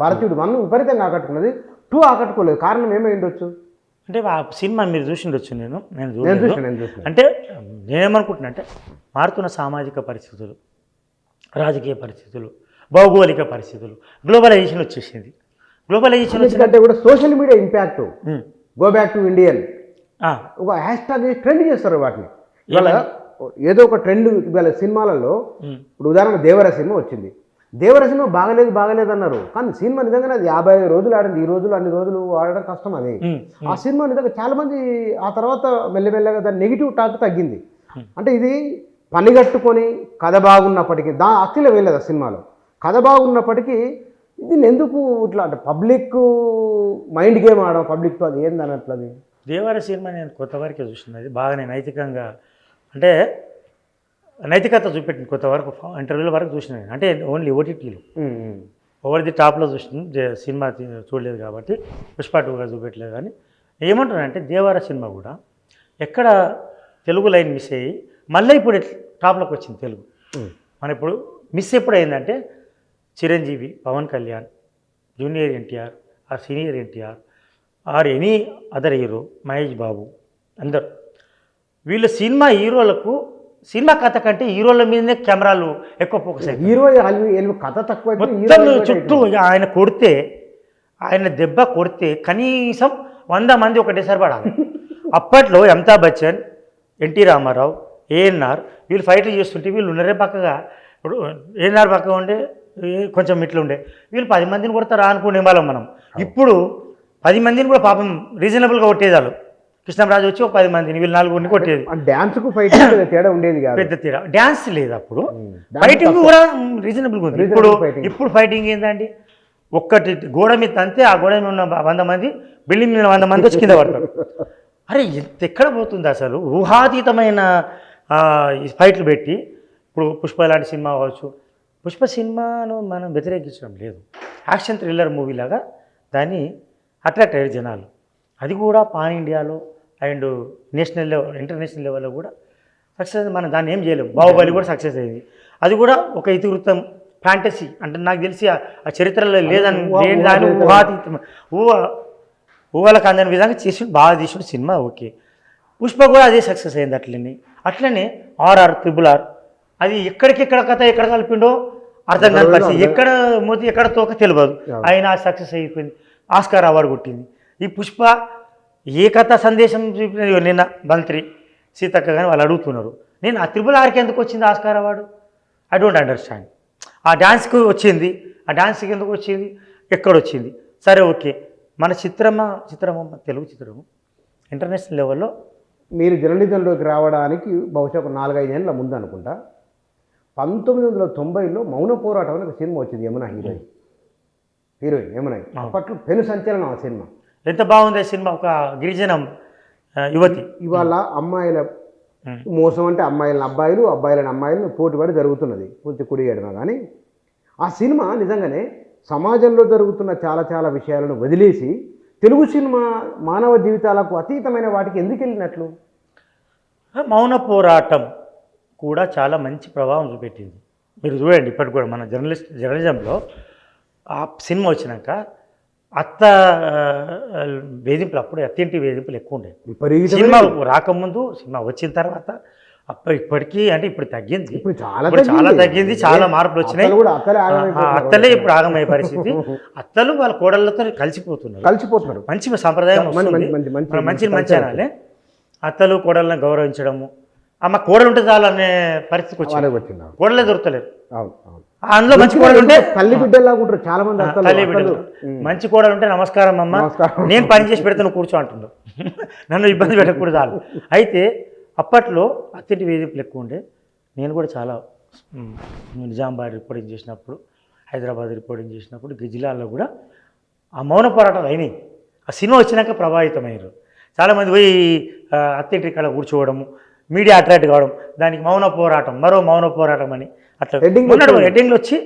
భారతీయుడు 1 విపరీతంగా ఆకట్టుకున్నది, 2 ఆకట్టుకోలేదు. కారణం ఏమై ఉండొచ్చు అంటే ఆ సినిమా మీరు చూసిండొచ్చు, నేను చూడలేదు. అంటే నేనేమనుకుంటున్నా అంటే మారుతున్న సామాజిక పరిస్థితులు, రాజకీయ పరిస్థితులు, భౌగోళిక పరిస్థితులు, గ్లోబలైజేషన్ వచ్చేసింది. గ్లోబలైజేషన్ వచ్చిందంటే కూడా social media impact, go back to Indian ఒక హ్యాష్ ట్యాగ్ ట్రెండ్ చేస్తారు వాటిని. ఇవాళ ఏదో ఒక ట్రెండ్ ఇవాళ సినిమాలలో ఇప్పుడు ఉదాహరణ దేవర సినిమా వచ్చింది. దేవర సినిమా బాగలేదు అన్నారు, కానీ సినిమా నిజంగానే అది 50 రోజులు ఆడింది. ఈ రోజులు అన్ని రోజులు ఆడడం కష్టం. అది ఆ సినిమా నిజంగా చాలా మంది ఆ తర్వాత మెల్లమెల్లగా దాని నెగిటివ్ టాక్ తగ్గింది. అంటే ఇది పని కట్టుకొని కథ బాగున్నప్పటికీ యాక్చువల్గా వెళ్ళలేదు ఆ సినిమాలో. కథ బాగున్నప్పటికీ దీన్ని ఎందుకు ఇట్లా అంటే పబ్లిక్ మైండ్ గేమ్ ఆడడం పబ్లిక్తో, అది ఏంది అన్నట్లు. అది దేవర సినిమా నేను కొంతవరకే చూసినది, బాగానే నైతికంగా అంటే నైతికత చూపెట్టింది. కొంతవరకు ఇంటర్వ్యూల వరకు చూసినాను, అంటే ఓన్లీ ఓటీటీలో ఓవర్ ది టాప్లో చూసిన సినిమా చూడలేదు కాబట్టి పుష్ప 2గా చూపెట్టలేదు. కానీ ఏమంటున్నానంటే దేవర సినిమా కూడా ఎక్కడ తెలుగు లైన్ మిస్ అయ్యి మళ్ళీ ఇప్పుడు టాప్లోకి వచ్చింది తెలుగు. మన ఇప్పుడు మిస్ ఎప్పుడు అయిందంటే Chiranjeevi, Pawan Kalyan, junior NTR or senior NTR or any other hero, Mahesh Babu, అందరు వీళ్ళ హీరోలకు సినిమా కథ కంటే హీరోల మీదనే కెమెరాలు ఎక్కువ ఫోకస్ అయ్యాయి. హీరో కథ తక్కువ, మొత్తం చుట్టూ ఆయన కొడితే, ఆయన దెబ్బ కొడితే కనీసం 100 మంది ఒకటేసారి పడాలి. అప్పట్లో అమితాబ్ బచ్చన్, ఎన్టీ రామారావు, ఏఎన్ఆర్ వీళ్ళు ఫైట్లు చేస్తుంటే వీళ్ళు ఉన్నరే పక్కగా. ఇప్పుడు ఏఎన్ఆర్ పక్కగా ఉండే కొంచెం ఇట్లా ఉండే, వీళ్ళు 10 మందిని కొడతారా అనుకునే వాళ్ళం మనం. ఇప్పుడు 10 మందిని కూడా పాపం రీజనబుల్గా కొట్టేదాళ్ళు. కృష్ణరాజు వచ్చి ఒక 10 మందిని, వీళ్ళు 4 కొట్టేది. డ్యాన్స్కు ఫైటింగ్ తేడా ఉండేది కాదు, పెద్ద తేడా. డ్యాన్స్ లేదు అప్పుడు, ఫైటింగ్ కూడా రీజనబుల్గా ఉంది. ఇప్పుడు ఫైటింగ్ ఏంటండి, ఒక్కటి గోడ మీద అంతే, ఆ గోడ మీద ఉన్న 100 మంది, బిల్డింగ్ మీద 100 మంది వచ్చి కింద పడతారు. అరే ఎక్కడ పోతుంది అసలు? ఊహాతీతమైన ఫైట్లు పెట్టి ఇప్పుడు పుష్ప లాంటి సినిమా కావచ్చు. పుష్ప సినిమాను మనం వ్యతిరేకించడం లేదు, యాక్షన్ థ్రిల్లర్ మూవీలాగా దాన్ని అట్రాక్ట్ అయ్యారు జనాలు. అది కూడా పాన్ ఇండియాలో అండ్ నేషనల్ లెవెల్, ఇంటర్నేషనల్ లెవెల్లో కూడా సక్సెస్. మనం దాన్ని ఏం చేయలేము. బాహుబలి కూడా సక్సెస్ అయింది. అది కూడా ఒక ఇతివృత్తం ఫ్యాంటసీ, అంటే నాకు తెలిసి ఆ చరిత్రలో లేదని దాన్ని ఊహాతీతం ఊహలకు అందని విధంగా చేసి బాగా తీసిన సినిమా. ఓకే, పుష్ప కూడా అదే సక్సెస్ అయింది. అట్లనే RR, RRR అది ఎక్కడికెక్కడ కథ ఎక్కడ కలిపిండో అర్థం కాని పరిస్థితి, ఎక్కడ మోతి ఎక్కడ తోక తెలియదు. ఆయన సక్సెస్ అయిపోయింది, ఆస్కార్ అవార్డు కొట్టింది. ఈ పుష్ప ఏ కథ సందేశం చూపిన నిన్న మంత్రి సీతక్క కానీ వాళ్ళు అడుగుతున్నారు, నేను ఆ RRRకి ఎందుకు వచ్చింది Oscar award? I don't understand. ఆ డ్యాన్స్కి వచ్చింది, ఆ డ్యాన్స్కి ఎందుకు వచ్చింది, ఎక్కడొచ్చింది? సరే ఓకే, మన చిత్రమ్మ తెలుగు చిత్రము ఇంటర్నేషనల్ లెవెల్లో మీరు జర్నలిజంలోకి రావడానికి బహుశా ఒక 4-5 ఏళ్ళ ముందు అనుకుంటా 1990లో మౌన పోరాటం అని ఒక సినిమా వచ్చింది. హీరోయిన్ యమున. అప్పట్లో పెను సంచలనం ఆ సినిమా. ఎంత బాగుంది ఆ సినిమా. ఒక గిరిజన యువతి. ఇవాళ అమ్మాయిల మోసం అంటే అమ్మాయిలను అబ్బాయిలు, అబ్బాయిలను అమ్మాయిలను పోటీపడి జరుగుతున్నది కొంచెం కుడి ఎడమ. కానీ ఆ సినిమా నిజంగానే సమాజంలో జరుగుతున్న చాలా చాలా విషయాలను వదిలేసి తెలుగు సినిమా మానవ జీవితాలకు అతీతమైన వాటికి ఎందుకు వెళ్ళినట్లు? మౌన పోరాటం కూడా చాలా మంచి ప్రభావం చూపెట్టింది. మీరు చూడండి, ఇప్పటికి కూడా మన జర్నలిజంలో ఆ సినిమా వచ్చినాక అత్త వేధింపులు అప్పుడు అత్తింటి వేధింపులు ఎక్కువ ఉండేవి. విపరీతమైన సినిమా రాకముందు సినిమా వచ్చిన తర్వాత ఇప్పటికీ అంటే ఇప్పుడు తగ్గింది, ఇప్పుడు ఇప్పుడు చాలా తగ్గింది, చాలా మార్పులు వచ్చినాయి. అత్తలు కూడా అత్తలే ఆగమైపోతున్నారు. అత్తలే ఇప్పుడు ఆగమయ్యే పరిస్థితి. అత్తలు వాళ్ళ కోడళ్ళతో కలిసిపోతున్నారు. మంచి సంప్రదాయం వస్తుంది. మంచి అనాలే. అత్తలు కోడళ్ళని గౌరవించడము, అమ్మ కోడలు ఉంటే చాలు అనే పరిస్థితికి వచ్చింది. కోడలే దొరకలేరు. అందులో మంచి కోడలు ఉంటే తల్లి బిడ్డలాగా ఉంటారు చాలా మంది. తల్లి బిడ్డలు మంచి కోడలు ఉంటే నమస్కారం అమ్మ, నేను పని చేసి పెడతాను కూర్చో అంటున్నావు, నన్ను ఇబ్బంది పెట్టకూడదు చాలు. అయితే అప్పట్లో అత్తింటి వేధింపులు ఎక్కువ ఉండే. నేను కూడా చాలా నిజామాబాద్ రిపోర్టింగ్ చేసినప్పుడు, హైదరాబాద్ రిపోర్టింగ్ చేసినప్పుడు, జిల్లాల్లో కూడా ఆ మౌన పోరాటాలు అయినాయి. ఆ సినిమా వచ్చినాక ప్రభావితమయ్యారు చాలామంది. పోయి అత్తింటి కాడ కూర్చోవడము, మీడియా అట్రాక్ట్ కావడం, దానికి మౌన పోరాటం, మరో మౌన పోరాటం అని అట్లా హెడ్డింగ్లు వచ్చి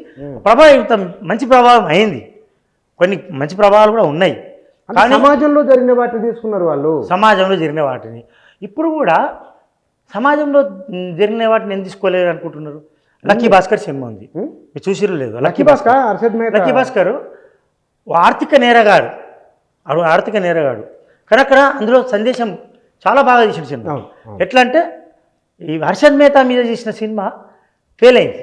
ప్రభావితం, మంచి ప్రభావం అయింది. కొన్ని మంచి ప్రభావాలు కూడా ఉన్నాయి. కానీ సమాజంలో జరిగిన వాటిని తీసుకున్నారు వాళ్ళు. సమాజంలో జరిగిన వాటిని ఇప్పుడు కూడా సమాజంలో జరిగిన వాటిని ఎందుకు తీసుకోలేరు అనుకుంటున్నారు. లక్కీ భాస్కర్ సినిమా ఉంది, మీరు చూసిరో లేదు? లక్కీ భాస్కర్ ఆర్థిక నేరగాడు, ఆర్థిక నేరగాడు కనుక అందులో సందేశం చాలా బాగా తీసిన సినిమా. ఎట్లా అంటే ఈ హర్షద్ మెహతా మీద తీసిన సినిమా ఫెయిల్ అయింది,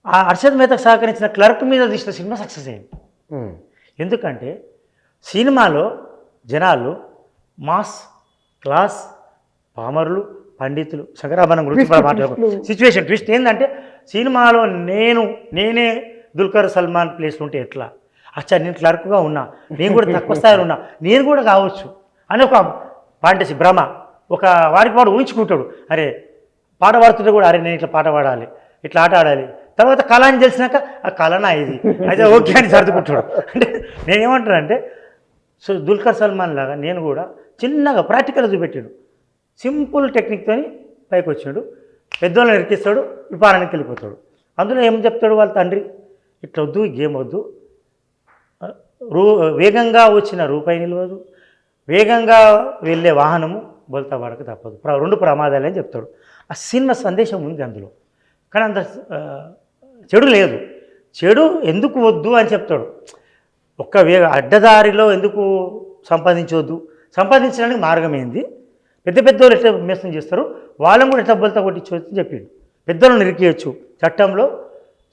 ఆ హర్షద్ మెహతాకు సహకరించిన క్లర్క్ మీద తీసిన సినిమా సక్సెస్ అయింది. ఎందుకంటే సినిమాలో జనాలు మాస్, క్లాస్, పామరులు, పండితులు, శంకరాభరణం గురించి మాట్లాడుకో. సిచ్యువేషన్ ట్విస్ట్ ఏంటంటే సినిమాలో నేనే దుల్కర్ సల్మాన్ ప్లేస్లో ఉంటే ఎట్లా, అచ్చా నేను క్లర్క్గా ఉన్నా, నేను కూడా తక్కువ స్థాయిలో ఉన్నా, నేను కూడా కావచ్చు అని ఒక ఫాంటసీ భ్రమ. ఒక వారికి వాడు ఊహించుకుంటాడు, అరే పాట పాడుతుంటే కూడా అరే నేను ఇట్లా పాట పాడాలి, ఇట్లా ఆట ఆడాలి. తర్వాత కళ అని తెలిసినాక ఆ కళనా ఇది అయితే ఓకే అని సర్దుకుంటాడు. అంటే నేనేమంటానంటే సో దుల్కర్ సల్మాన్ లాగా నేను కూడా చిన్నగా ప్రాక్టికల్గా చూపెట్టాడు, సింపుల్ టెక్నిక్తో పైకి వచ్చాడు. పెద్దోళ్ళని ఎరికిస్తాడు, విపారానికి వెళ్ళిపోతాడు. అందులో ఏం చెప్తాడు వాళ్ళ తండ్రి, ఇట్లా వద్దు, గేమ్ వద్దు, వేగంగా వచ్చిన రూపాయి నిలవదు, వేగంగా వెళ్ళే వాహనము బోల్తా వాడక తప్పదు, రెండు ప్రమాదాలు అని చెప్తాడు. ఆ సినిమా సందేశం ఉంది అందులో, కానీ అంత చెడు లేదు. చెడు ఎందుకు వద్దు అని చెప్తాడు. ఒక్క అడ్డదారిలో ఎందుకు సంపాదించవద్దు, సంపాదించడానికి మార్గం ఏంది, పెద్ద పెద్దోళ్ళు ఎట్లా మోసం చేస్తారు, వాళ్ళని కూడా ఎట్లా బలితా కొట్టించవచ్చు అని చెప్పిండు. పెద్దోళ్ళని ఇరికియచ్చు,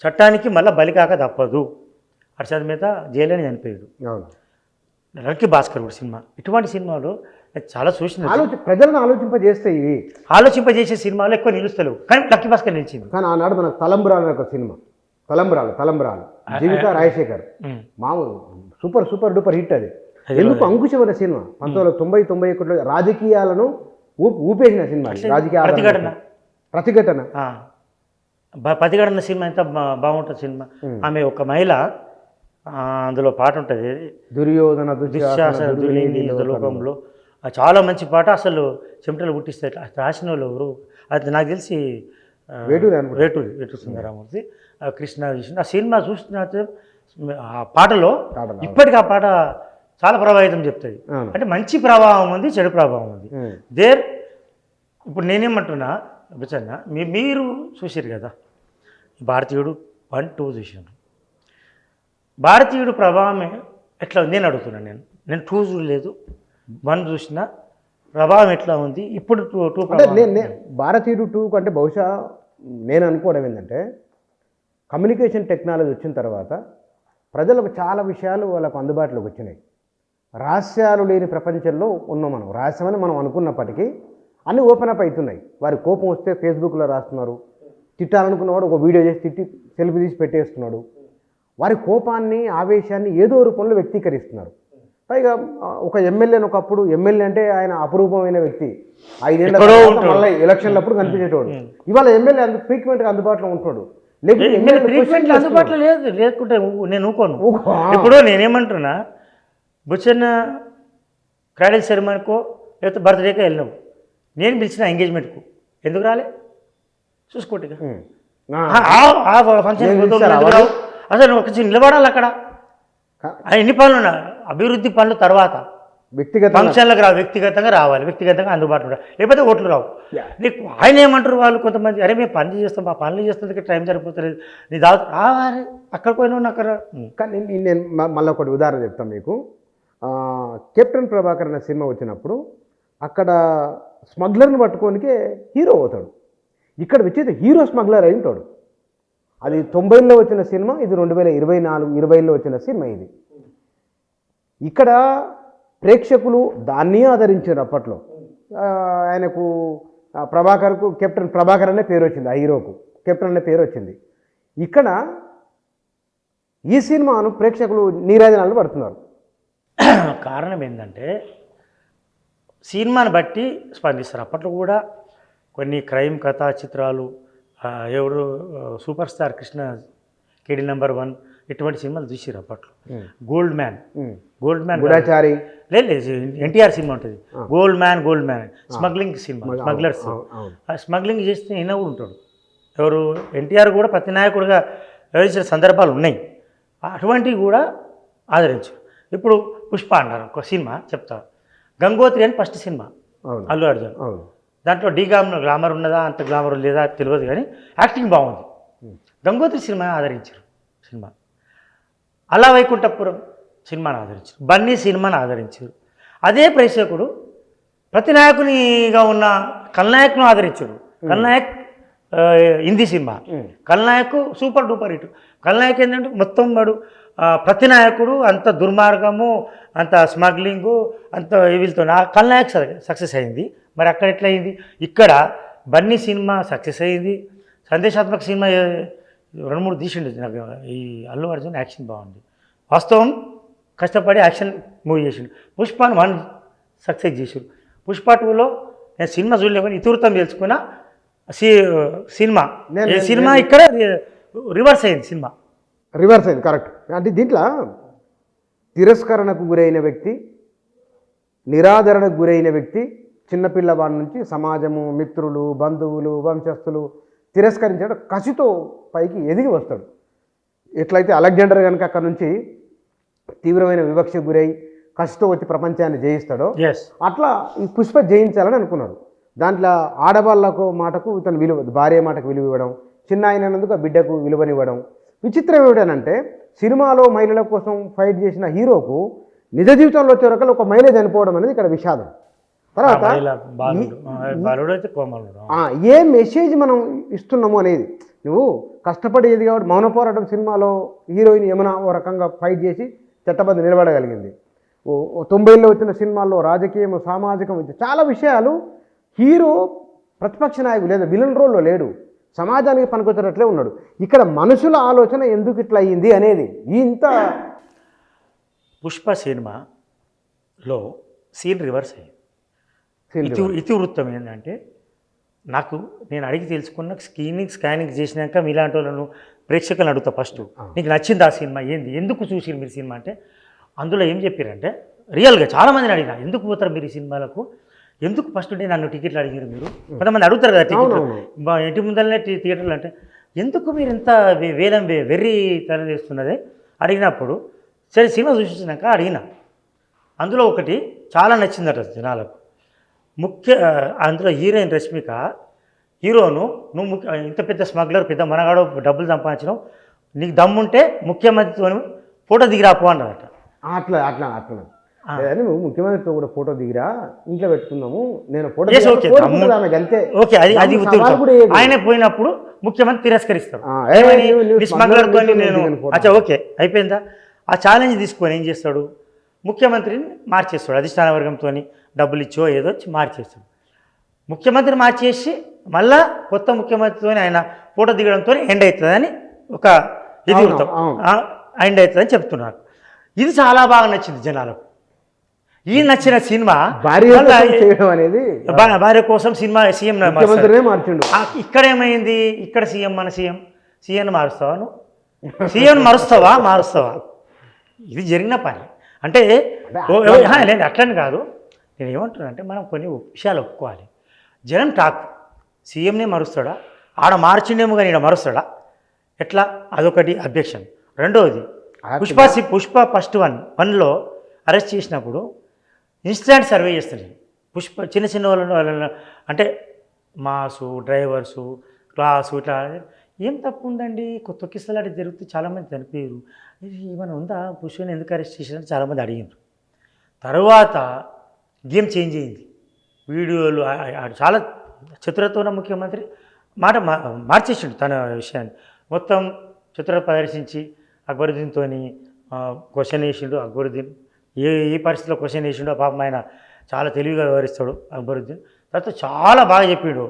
చట్టానికి మళ్ళీ బలికాక తప్పదు. హర్షద్ మెహతా జైలని చనిపోయాడు. లక్కీ భాస్కర్ కూడా సినిమా, ఇటువంటి సినిమాలు చాలా చూసిన ప్రజలను ఆలోచింపజేసే సినిమాలు ఎక్కువ నిలుస్తలేవు, కానీ లక్కీ భాస్కర్ నిలిచింది. కానీ ఆనాడు మనకు తలంబ్రాలు ఒక సినిమా, తలంబ్రాలు జీవిత రాజశేఖర్, మామూలు సూపర్ సూపర్ డూపర్ హిట్. అది ఎందుకు అంకుశమైన సినిమా, 1990-91 రాజకీయాలను ఊపేసిన సినిమా. ప్రతిఘటన సినిమా ఎంత బాగుంటుంది సినిమా. ఆమె ఒక మహిళ, అందులో పాట ఉంటుంది, దుర్యోధన దుశ్శాసన లోకంలో, చాలా మంచి పాట. అసలు చెమటలు పుట్టిస్తాయి. రాసిన వాళ్ళు ఎవరు అది నాకు తెలిసి వేటూరి సుందరరామూర్తి, కృష్ణ విష్ణు. ఆ సినిమా చూసిన ఆ పాటలో ఇప్పటికీ ఆ పాట చాలా ప్రభావితం చెప్తుంది. అంటే మంచి ప్రభావం ఉంది, చెడు ప్రభావం ఉంది. ఇప్పుడు నేనేమంటున్నా బచ్చన్న, మీరు చూసారు కదా భారతీయుడు 1, 2 చూసాను. భారతీయుడు ప్రభావమే ఎట్లా ఉంది నేను అడుగుతున్నాను. నేను 2 చూడలేదు, 1 చూసిన ప్రభావం ఎట్లా ఉంది ఇప్పుడు 2 భారతీయుడు 2 కంటే బహుశా నేను అనుకోవడం ఏంటంటే కమ్యూనికేషన్ టెక్నాలజీ వచ్చిన తర్వాత ప్రజలకు చాలా విషయాలు వాళ్ళకు అందుబాటులోకి వచ్చినాయి. రహస్యాలు లేని ప్రపంచంలో ఉన్నాం మనం. రహస్యమని మనం అనుకున్నప్పటికీ అన్నీ ఓపెన్ అప్ అవుతున్నాయి. వారి కోపం వస్తే ఫేస్బుక్లో రాస్తున్నారు, తిట్టాలనుకున్నవాడు ఒక వీడియో చేసి తిట్టి సెల్ఫీ తీసి పెట్టేస్తున్నాడు. వారి కోపాన్ని, ఆవేశాన్ని ఏదో రూపంలో వ్యక్తీకరిస్తున్నారు. పైగా ఒక ఎమ్మెల్యేని, ఒకప్పుడు ఎమ్మెల్యే అంటే ఆయన అపురూపమైన వ్యక్తి, 5 ఏళ్ళ మళ్ళీ ఎలక్షన్లప్పుడు కనిపించేటోడు. ఇవాళ ఎమ్మెల్యే అంత ఫ్రీక్వెంట్గా అందుబాటులో ఉంటాడు. అందుబాటులో లేకుంటే నేను ఊకోను. ఇప్పుడు నేనేమంటున్నా, బుచ్చన్న క్రాడల్ సెరమనీకో లేకపోతే బర్త్డేకో వెళ్ళినావు, నేను పిలిచిన ఎంగేజ్మెంట్కు ఎందుకు రాలే చూసుకోండి. ఫంక్షన్ అసలు ఒక నిలబడాలి అక్కడ. ఎన్ని పనులు ఉన్నా, అభివృద్ధి పనులు తర్వాత వ్యక్తిగత ఫంక్షన్లకు వ్యక్తిగతంగా రావాలి, వ్యక్తిగతంగా అందుబాటులో ఉండాలి, లేకపోతే ఓట్లు రావు. నీకు ఆయన ఏమంటారు వాళ్ళు కొంతమంది, అరే మేము పనులు చేస్తాం, మా పనులు చేస్తుంది టైం సరిపోతుంది, నీ దావత్ రావాలి, అక్కడ పోయినా అక్కడ. కానీ నేను మళ్ళీ ఒకటి ఉదాహరణ చెప్తాను మీకు. కెప్టెన్ ప్రభాకర్ అనే సినిమా వచ్చినప్పుడు అక్కడ స్మగ్లర్ని పట్టుకోనికే హీరో అవుతాడు, ఇక్కడ వచ్చేది హీరో స్మగ్లర్ అయి ఉంటాడు. అది 90లో వచ్చిన సినిమా, ఇది 2024-20లో వచ్చిన సినిమా. ఇది ఇక్కడ ప్రేక్షకులు దాన్ని ఆదరించారు. అప్పట్లో ఆయనకు ప్రభాకర్కు కెప్టెన్ ప్రభాకర్ అనే పేరు వచ్చింది, ఆ హీరోకు కెప్టెన్ అనే పేరు వచ్చింది. ఇక్కడ ఈ సినిమాను ప్రేక్షకులు నీరాజనాలు పడుతున్నారు. కారణం ఏంటంటే సినిమాని బట్టి స్పందిస్తారు. అప్పట్లో కూడా కొన్ని క్రైమ్ కథా చిత్రాలు, ఎవరు సూపర్ స్టార్ కృష్ణ, కేడీ #1 ఇటువంటి సినిమాలు చూసారు అప్పట్లో. గోల్డ్ మ్యాన్ గుడాచారి, లేదు ఎన్టీఆర్ సినిమా ఉంటుంది, gold man smuggling cinema, smugglers. Smuggling చేస్తే ఈయన కూడా ఉంటాడు. ఎవరు ఎన్టీఆర్ కూడా ప్రతి నాయకుడిగా వ్యవహరించిన సందర్భాలు ఉన్నాయి. అటువంటివి కూడా ఆదరించారు. ఇప్పుడు పుష్ప అన్నారు ఒక సినిమా చెప్తా, గంగోత్రి అని ఫస్ట్ సినిమా అల్లు అర్జున్. దాంట్లో గ్లామర్ ఉన్నదా, అంత గ్లామర్ లేదా తెలియదు, కానీ యాక్టింగ్ బాగుంది. గంగోత్రి సినిమా ఆదరించారు. సినిమా అలా వైకుంఠపురం సినిమాను ఆదరించారు, బన్నీ సినిమాను ఆదరించారు. అదే ప్రేక్షకుడు ప్రతినాయకునిగా ఉన్న ఖల్నాయక్ను ఆదరించాడు. Khalnayak Hindi cinema, Khalnayak super duper hit. Khalnayak ఏంటంటే మొత్తం వాడు ప్రతినాయకుడు, అంత దుర్మార్గము, అంత స్మగ్లింగు, అంత వీళ్ళతో ఖల్నాయక్ సక్సెస్ అయింది. మరి అక్కడ ఎట్లా అయింది? ఇక్కడ బన్నీ సినిమా సక్సెస్ అయింది. సందేశాత్మక సినిమా 2-3 తీసిండు. నాకు ఈ అల్లు అర్జున్ యాక్షన్ బాగుంది, వాస్తవం కష్టపడి యాక్షన్ మూవీ చేసిండు. పుష్పను 1 సక్సెస్ చేసారు. పుష్ప 2లో నేను సినిమా చూడలేమని ఇతివృత్తం తెలుసుకున్న సినిమా ఇక్కడ రివర్స్ అయింది. సినిమా రివర్స్ అయింది, కరెక్ట్. అంటే దీంట్లో తిరస్కరణకు గురైన వ్యక్తి, నిరాదరణకు గురైన వ్యక్తి, చిన్నపిల్లవాడి నుంచి సమాజము, మిత్రులు, బంధువులు, వంశస్థులు తిరస్కరించాడు, కసితో పైకి ఎదిగి వస్తాడు. ఎట్లయితే అలెగ్జాండర్ కనుక అక్కడ నుంచి తీవ్రమైన వివక్షకు గురై కసితో వచ్చి ప్రపంచాన్ని జయిస్తాడో, అట్లా ఈ పుష్ప జయించాలని అనుకున్నాడు. దాంట్లో ఆడవాళ్ళకు మాటకు ఇతను విలువ, భార్య మాటకు విలువ ఇవ్వడం, చిన్న అయినందుకు ఆ బిడ్డకు విలువనివ్వడం. విచిత్రం ఏమిటనంటే సినిమాలో మహిళల కోసం ఫైట్ చేసిన హీరోకు నిజ జీవితంలో వచ్చే రకాలు ఒక మహిళ చనిపోవడం అనేది ఇక్కడ విషాదం. తర్వాత ఏ మెసేజ్ మనం ఇస్తున్నాము అనేది, నువ్వు కష్టపడేది కాబట్టి మౌన పోరాటం సినిమాలో హీరోయిన్ యమున ఓ రకంగా ఫైట్ చేసి చట్టబద్ధ నిలబడగలిగింది. 90లో వచ్చిన సినిమాల్లో రాజకీయం, సామాజికం, చాలా విషయాలు హీరో ప్రతిపక్ష నాయకుడు లేదా విలన్ రోల్లో లేడు, సమాజానికి పనికొచ్చేటట్లే ఉన్నాడు. ఇక్కడ మనుషుల ఆలోచన ఎందుకు ఇట్లా అయ్యింది అనేది ఇంత. పుష్ప సినిమాలో సీన్ రివర్స్ అయ్యింది. ఇతివృత్తం ఏంటంటే, నేను అడిగి తెలుసుకున్న స్కానింగ్ చేసినాక మీలాంటి వాళ్ళను ప్రేక్షకులను అడుగుతా, ఫస్ట్ నీకు నచ్చింది ఆ సినిమా ఏంది, ఎందుకు చూసి మీరు సినిమా అంటే, అందులో ఏం చెప్పారంటే రియల్గా చాలామందిని అడిగిన, ఎందుకు పోతారు మీరు ఈ సినిమాలకు, ఎందుకు ఫస్ట్ డే నన్ను టికెట్లు అడిగారు మీరు, కొంతమంది అడుగుతారు కదా టికెట్లు ఇంటి ముందరనే థియేటర్లు అంటే, ఎందుకు మీరు ఇంత వెర్రీ తరలిస్తున్నదే అడిగినప్పుడు, సరే సినిమా చూసినాక అడిగిన, అందులో ఒకటి చాలా నచ్చిందట జనాలకు. అందులో హీరోయిన్ రష్మిక, హీరోను నువ్వు ఇంత పెద్ద స్మగ్లర్, పెద్ద మనగాడు, డబ్బులు సంపాదించడం, నీకు దమ్ముంటే ముఖ్యమంత్రితో ఫోటో దిగిరాపో అన్నదట. అట్లా నువ్వు ముఖ్యమంత్రితో కూడా ఫోటో దిగిరా, ఇంట్లో పెట్టుకున్నాము, నేను ఫోటో ఓకే, అది ఆయన పోయినప్పుడు ముఖ్యమంత్రి తిరస్కరిస్తాడు, స్మగ్లర్తో నేను అచ్చా ఓకే అయిపోయిందా. ఆ ఛాలెంజ్ తీసుకొని ఏం చేస్తాడు, ముఖ్యమంత్రిని మార్చేస్తాడు, అధిష్టాన వర్గంతో డబ్బులు ఇచ్చో ఏదో మార్చేస్తాడు. ముఖ్యమంత్రిని మార్చేసి మళ్ళా కొత్త ముఖ్యమంత్రితో ఆయన ఫోటో దిగడంతో ఎండ్ అవుతుందని ఒక ఇది ఎండ్ అవుతుందని చెప్తున్నారు. ఇది చాలా బాగా నచ్చింది జనాలకు. ఈ నచ్చిన సినిమా భార్య కోసం సినిమా సీఎం మార్చిండు. ఇక్కడ ఏమైంది, ఇక్కడ మన సీఎం మారుస్తావా, నువ్వు సీఎం మారుస్తావా ఇది జరిగిన పని. అంటే లేదు అట్లని కాదు, నేను ఏమంటున్నా అంటే మనం కొన్ని విషయాలు ఒప్పుకోవాలి. జనం టాక్ సీఎంనే మరుస్తాడా, ఆడ మార్చిండేమో కానీ ఈడ మరుస్తాడా, ఎట్లా, అదొకటి అబ్జెక్షన్. రెండవది పుష్ప ఫస్ట్ 1లో అరెస్ట్ చేసినప్పుడు ఇన్స్టాంట్ సర్వే చేస్తాను పుష్ప చిన్న చిన్న వాళ్ళ అంటే మాసు డ్రైవర్సు క్లాసు ఇట్లా ఏం తప్పు ఉందండి తొక్కిస్తలాంటి జరిగితే చాలామంది చనిపోయారు ఇది ఏమైనా ఉందా పుష్పని ఎందుకు అరెస్ట్ చేశారని చాలామంది అడిగారు. తర్వాత గేమ్ చేంజ్ అయింది. వీడియోలు చాలా చతురత ఉన్న ముఖ్యమంత్రి మార్చేసిండు తన విషయాన్ని మొత్తం చతురత ప్రదర్శించి అక్బరుద్దీన్తో క్వశ్చన్ వేసిండు. అక్బరుద్దీన్ ఏ పరిస్థితిలో క్వశ్చన్ వేసిండో పాపం ఆయన చాలా తెలివిగా వివరిస్తాడు అక్బరుద్దీన్. తర్వాత చాలా బాగా చెప్పిండు.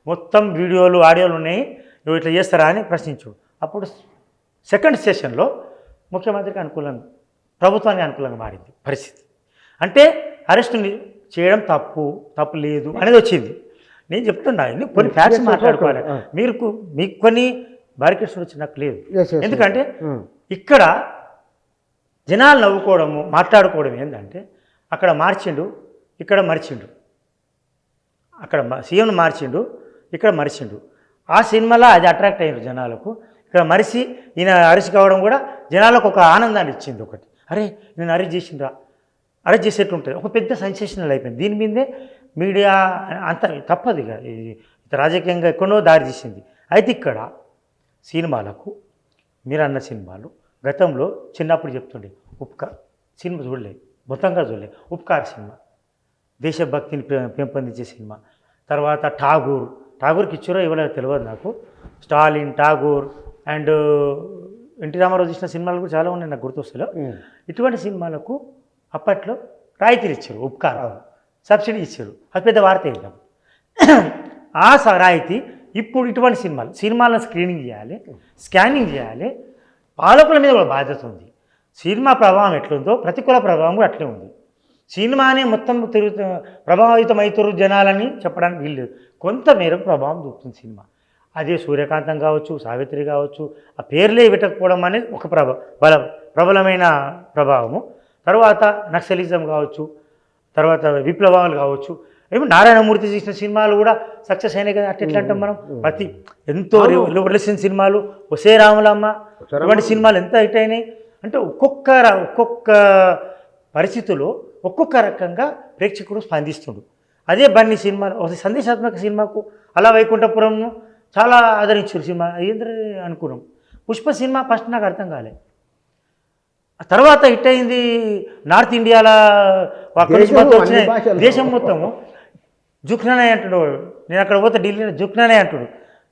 మొత్తం వీడియోలు ఆడియోలు ఉన్నాయి, నువ్వు ఇట్లా చేస్తారా అని ప్రశ్నించు. అప్పుడు సెకండ్ సెషన్లో ముఖ్యమంత్రికి అనుకూలంగా ప్రభుత్వానికి అనుకూలంగా మారింది పరిస్థితి. అంటే అరెస్టుని చేయడం తప్పు లేదు అనేది వచ్చింది. నేను చెప్తున్నా కొన్ని ఫ్యాక్ట్స్ మాట్లాడుకోవాలి. మీకు కొన్ని బారికేడ్స్ వచ్చి నాకు లేదు. ఎందుకంటే ఇక్కడ జనాలు నవ్వుకోవడము మాట్లాడుకోవడం ఏంటంటే అక్కడ మార్చిండు, ఇక్కడ మరిచిండు, అక్కడ సీఎంను మార్చిండు, ఇక్కడ మరిచిండు. ఆ సినిమాలో అది అట్రాక్ట్ అయ్యారు జనాలకు. ఇక్కడ మరిచి ఈయన అరెస్ట్ కావడం కూడా జనాలకు ఒక ఆనందాన్ని ఇచ్చింది. ఒకటి అరే నేను అరెస్ట్ చేసిండ్రా, అరెస్ట్ చేసేట్లుంటుంది, ఒక పెద్ద సెన్సేషనల్ అయిపోయింది. దీని మీదే మీడియా అంత తప్పదు ఇక రాజకీయంగా ఎక్కడో దారి తీసింది. అయితే ఇక్కడ సినిమాలకు మీరు అన్న సినిమాలు గతంలో చిన్నప్పుడు చెప్తుండే ఉపకార్ సినిమా చూడలేదు, మొత్తంగా చూడలేదు. ఉపకార్ సినిమా దేశభక్తిని పెంపొందించే సినిమా. తర్వాత ఠాగూర్కి ఇచ్చారో ఇవ్వలేదో తెలియదు నాకు. స్టాలిన్, ఠాగూర్ అండ్ ఎన్టీ రామారావు చూసిన సినిమాలు కూడా చాలా ఉన్నాయి నాకు గుర్తొస్తలేవు. ఇటువంటి సినిమాలకు అప్పట్లో రాయితీలు ఇచ్చారు, ఉపకార్ సబ్సిడీ ఇచ్చారు. అది పెద్ద వార్త ఏంటం. ఆ రాయితీ ఇప్పుడు ఇటువంటి సినిమాలను స్క్రీనింగ్ చేయాలి, స్కానింగ్ చేయాలి. పాలకుల మీద కూడా బాధ్యత ఉంది. సినిమా ప్రభావం ఎట్లుందో ప్రతికూల ప్రభావం కూడా అట్లే ఉంది. సినిమానే మొత్తం ప్రభావితం అవుతారు జనాలని చెప్పడానికి వీల్లేదు. కొంతమేరకు ప్రభావం చూపుతుంది సినిమా. అదే సూర్యకాంతం కావచ్చు, సావిత్రి కావచ్చు, ఆ పేర్లే పెట్టకపోవడం అనేది ఒక ప్రబలమైన ప్రభావము. తర్వాత నక్సలిజం కావచ్చు, తర్వాత విప్లవాలు కావచ్చు. ఏమో నారాయణమూర్తి చేసిన సినిమాలు కూడా సక్సెస్ అయినాయి కదా. అట్లా అంటాం మనం. ప్రతి ఎంతో రెవల్యూషన్ సినిమాలు, ఒసే రాములమ్మ ఇటువంటి సినిమాలు ఎంత హిట్ అయినాయి అంటే ఒక్కొక్క పరిస్థితుల్లో ఒక్కొక్క రకంగా ప్రేక్షకుడు స్పందిస్తుడు. అదే బన్నీ సినిమాలు ఒక సందేశాత్మక సినిమాకు అలా వైకుంఠపురంను చాలా ఆదరించారు. సినిమా ఏంద్ర అనుకున్నాం. పుష్ప సినిమా ఫస్ట్ నాకు అర్థం కాలే. ఆ తర్వాత హిట్ అయింది నార్త్ ఇండియాలో అక్కడి నుంచి మొత్తం వచ్చిన దేశం మొత్తము జుక్నానే అంటాడు. నేను అక్కడ పోతే ఢిల్లీలో జుక్నానే అంటాడు.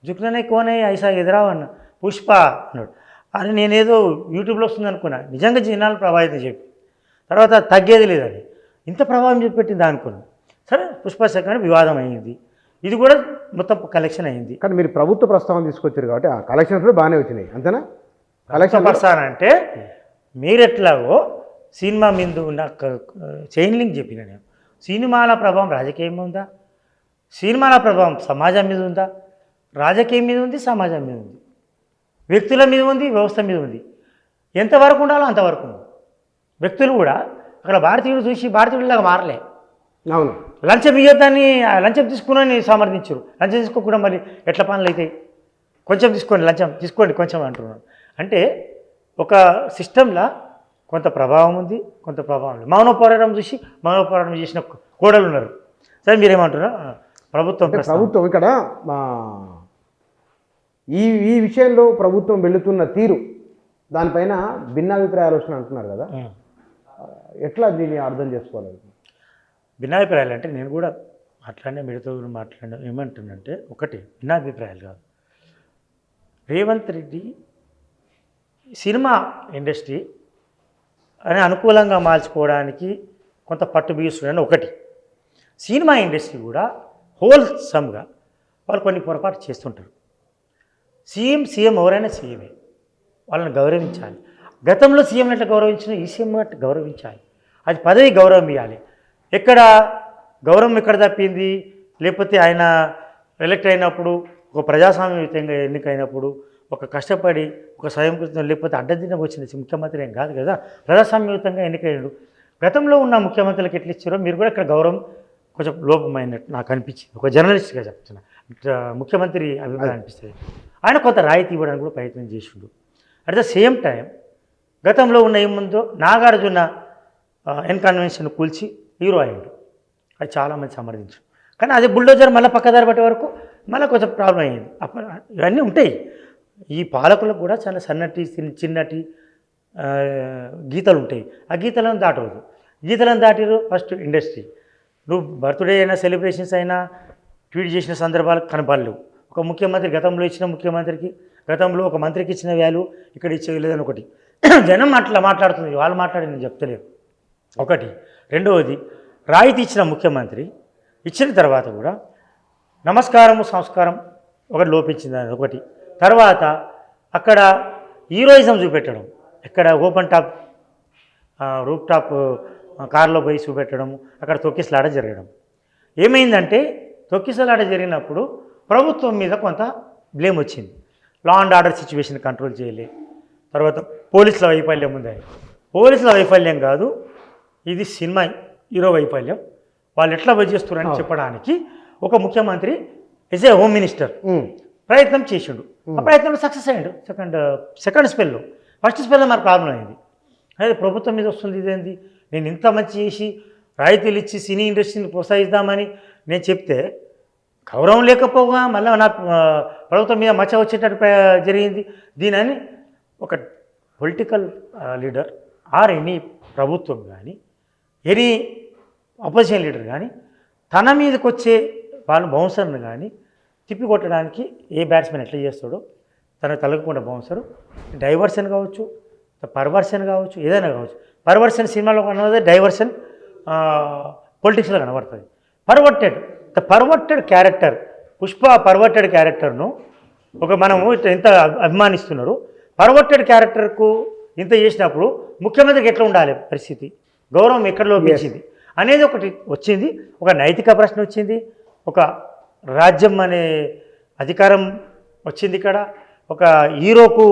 జుక్నానే కోనే ఐసా ఎదురావన్న పుష్ప అన్నాడు. అని నేనేదో యూట్యూబ్లో వస్తుంది అనుకున్నా. నిజంగా జనాలు ప్రభావితం చెప్పి తర్వాత తగ్గేది లేదని ఇంత ప్రభావం చూపెట్టింది అనుకున్నాను. సరే పుష్ప సెకండ్ వివాదం అయింది. ఇది కూడా మొత్తం కలెక్షన్ అయింది. కానీ మీరు ప్రభుత్వ ప్రస్తావన తీసుకొచ్చారు కాబట్టి ఆ కలెక్షన్స్ కూడా బాగానే వచ్చినాయి అంతేనా? కలెక్షన్ ప్రస్తావన అంటే మీరెట్లాగో సినిమా మీద ఉన్న చైన్ లింక్ చెప్పిన నేను. సినిమాల ప్రభావం రాజకీయం మీద ఉందా, సినిమాల ప్రభావం సమాజం మీద ఉందా? రాజకీయం మీద ఉంది, సమాజం మీద ఉంది, వ్యక్తుల మీద ఉంది, వ్యవస్థ మీద ఉంది. ఎంతవరకు ఉండాలో అంతవరకు ఉంది. వ్యక్తులు కూడా అక్కడ భారతీయుడు చూసి భారతీయుడిలాగా మారలే. అవును, లంచం ఇయ్యొద్దని లంచం తీసుకుని సమర్థించరు. లంచం తీసుకోకుండా మళ్ళీ ఎట్లా పనులు అవుతాయి? కొంచెం తీసుకోండి, లంచం తీసుకోండి కొంచెం అంటున్నాను. అంటే ఒక సిస్టంలో కొంత ప్రభావం ఉంది, కొంత ప్రభావం లేదు. మౌన పోరాటం చూసి మౌన పోరాటం చేసిన కోడలు ఉన్నారు. సరే మీరేమంటున్నారు? ప్రభుత్వం ఇక్కడ ఈ విషయంలో ప్రభుత్వం వెళుతున్న తీరు దానిపైన భిన్నాభిప్రాయాలు వస్తున్నాయి అంటున్నారు కదా, ఎట్లా దీన్ని అర్థం చేసుకోవాలి? భిన్నాభిప్రాయాలు అంటే నేను కూడా అట్లానే మిగతా మాట్లాడిన ఏమంటున్నంటే ఒకటి భిన్నాభిప్రాయాలు కాదు. రేవంత్ రెడ్డి సినిమా ఇండస్ట్రీ అని అనుకూలంగా మార్చుకోవడానికి కొంత పట్టు బిగిస్తున్నాడని ఒకటి. సినిమా ఇండస్ట్రీ కూడా హోల్సమ్గా వాళ్ళు కొన్ని పొరపాటు చేస్తుంటారు. సీఎం ఎవరైనా సీఎమే, వాళ్ళని గౌరవించాలి. గతంలో సీఎం ఎట్లా గౌరవించినా ఈ సీఎం అట్లా గౌరవించాలి. అది పదవి గౌరవం ఇవ్వాలి. గౌరవం ఎక్కడ తప్పింది? లేకపోతే ఆయన ఎలక్ట్ అయినప్పుడు ఒక ప్రజాస్వామ్యయుతంగా ఎన్నికైనప్పుడు ఒక కష్టపడి ఒక స్వయంకృతం లేకపోతే అడ్డదినం వచ్చిన ముఖ్యమంత్రి ఏం కాదు కదా, ప్రజాస్వామ్యయుతంగా ఎన్నికయ్యాడు. గతంలో ఉన్న ముఖ్యమంత్రులకు ఎట్లా ఇచ్చారో మీరు కూడా ఇక్కడ గౌరవం కొంచెం లోపమైనట్టు నాకు అనిపించింది. ఒక జర్నలిస్ట్గా చెప్తున్నా, ముఖ్యమంత్రి అభిప్రాయం అనిపిస్తుంది. ఆయన కొంత రాయితీ ఇవ్వడానికి కూడా ప్రయత్నం చేసిండు. అట్ ద సేమ్ టైం గతంలో ఉన్న ఏముందో నాగార్జున ఎన్ కన్వెన్షన్ కూల్చి హీరో అయ్యిండు. అది చాలామంది సమర్థించు. కానీ అదే బుల్డోజర్ మళ్ళీ పక్కదారి పట్టే వరకు మళ్ళీ కొంచెం ప్రాబ్లం అయ్యింది. ఇవన్నీ ఉంటాయి. ఈ పాలకులకు కూడా చాలా సన్నటి చిన్నటి గీతలు ఉంటాయి. ఆ గీతలను దాటవద్దు. గీతలను దాటిరు ఫస్ట్ ఇండస్ట్రీ. నువ్వు బర్త్డే అయినా సెలబ్రేషన్స్ అయినా ట్వీట్ చేసిన సందర్భాలు కనపడలేవు. ఒక ముఖ్యమంత్రి గతంలో ఇచ్చిన ముఖ్యమంత్రికి, గతంలో ఒక మంత్రికి ఇచ్చిన వాల్యూ ఇక్కడ ఇచ్చేయలేదని ఒకటి జనం అట్లా మాట్లాడుతుంది. వాళ్ళు మాట్లాడి నేను చెప్తలేను. ఒకటి. రెండవది, రాయితీ ఇచ్చిన ముఖ్యమంత్రి ఇచ్చిన తర్వాత కూడా నమస్కారము సంస్కారం ఒకటి లోపించింది. అది ఒకటి. తర్వాత అక్కడ హీరోయిజం చూపెట్టడం, ఎక్కడ ఓపెన్ టాప్ రూప్ టాప్ కారులో పోయి చూపెట్టడం, అక్కడ తొక్కిసలాట జరగడం. ఏమైందంటే తొక్కిసలాట జరిగినప్పుడు ప్రభుత్వం మీద కొంత బ్లేమ్ వచ్చింది. Law and order situation control చేయలే. తర్వాత పోలీసుల వైఫల్యం ఉంది. పోలీసుల వైఫల్యం కాదు, ఇది సినిమా హీరో వైఫల్యం. వాళ్ళు ఎట్లా చేస్తున్నారని చెప్పడానికి ఒక ముఖ్యమంత్రి ఎస్ ఏ హోమ్ మినిస్టర్ ప్రయత్నం చేసిండు. ఆ ప్రయత్నంలో సక్సెస్ అయ్యాడు. సెకండ్ స్పెల్లో. ఫస్ట్ స్పెల్లో మరి ప్రాబ్లం అయింది. అదే ప్రభుత్వం మీద వస్తుంది ఇదేంది, నేను ఇంత మంచి చేసి రాయితీలు ఇచ్చి సినీ ఇండస్ట్రీని ప్రోత్సహిద్దామని నేను చెప్తే గౌరవం లేకపోగా మళ్ళీ నా ప్రభుత్వం మీద మచ్చ వచ్చేటట్టు జరిగింది. దీనని ఒక పొలిటికల్ లీడర్ ఆర్ ఎనీ ప్రభుత్వం కానీ ఎనీ అపోజిషన్ లీడర్ కానీ తన మీదకి వచ్చే వాళ్ళు బౌన్సర్ని కానీ తిప్పికొట్టడానికి ఏ బ్యాట్స్మెన్ ఎట్లా చేస్తాడో తనకు తలగకుండా బౌన్సరు డైవర్షన్ కావచ్చు, పర్వర్షన్ కావచ్చు, ఏదైనా కావచ్చు. పర్వర్షన్ సినిమాలో కనబడదు, డైవర్షన్ పొలిటిక్స్లో కనబడుతుంది. The perverted character, Pushpa perverted క్యారెక్టర్ను ఒక మనము ఎంత అభిమానిస్తున్నారు, పర్వర్టెడ్ క్యారెక్టర్కు ఇంత చేసినప్పుడు ముఖ్యమంత్రికి ఎట్లా ఉండాలి పరిస్థితి, గౌరవం ఎక్కడ లోపించింది అనేది ఒకటి వచ్చింది. ఒక నైతిక ప్రశ్న వచ్చింది, ఒక రాజ్యం అనే అధికారం వచ్చింది. ఇక్కడ ఒక హీరోకు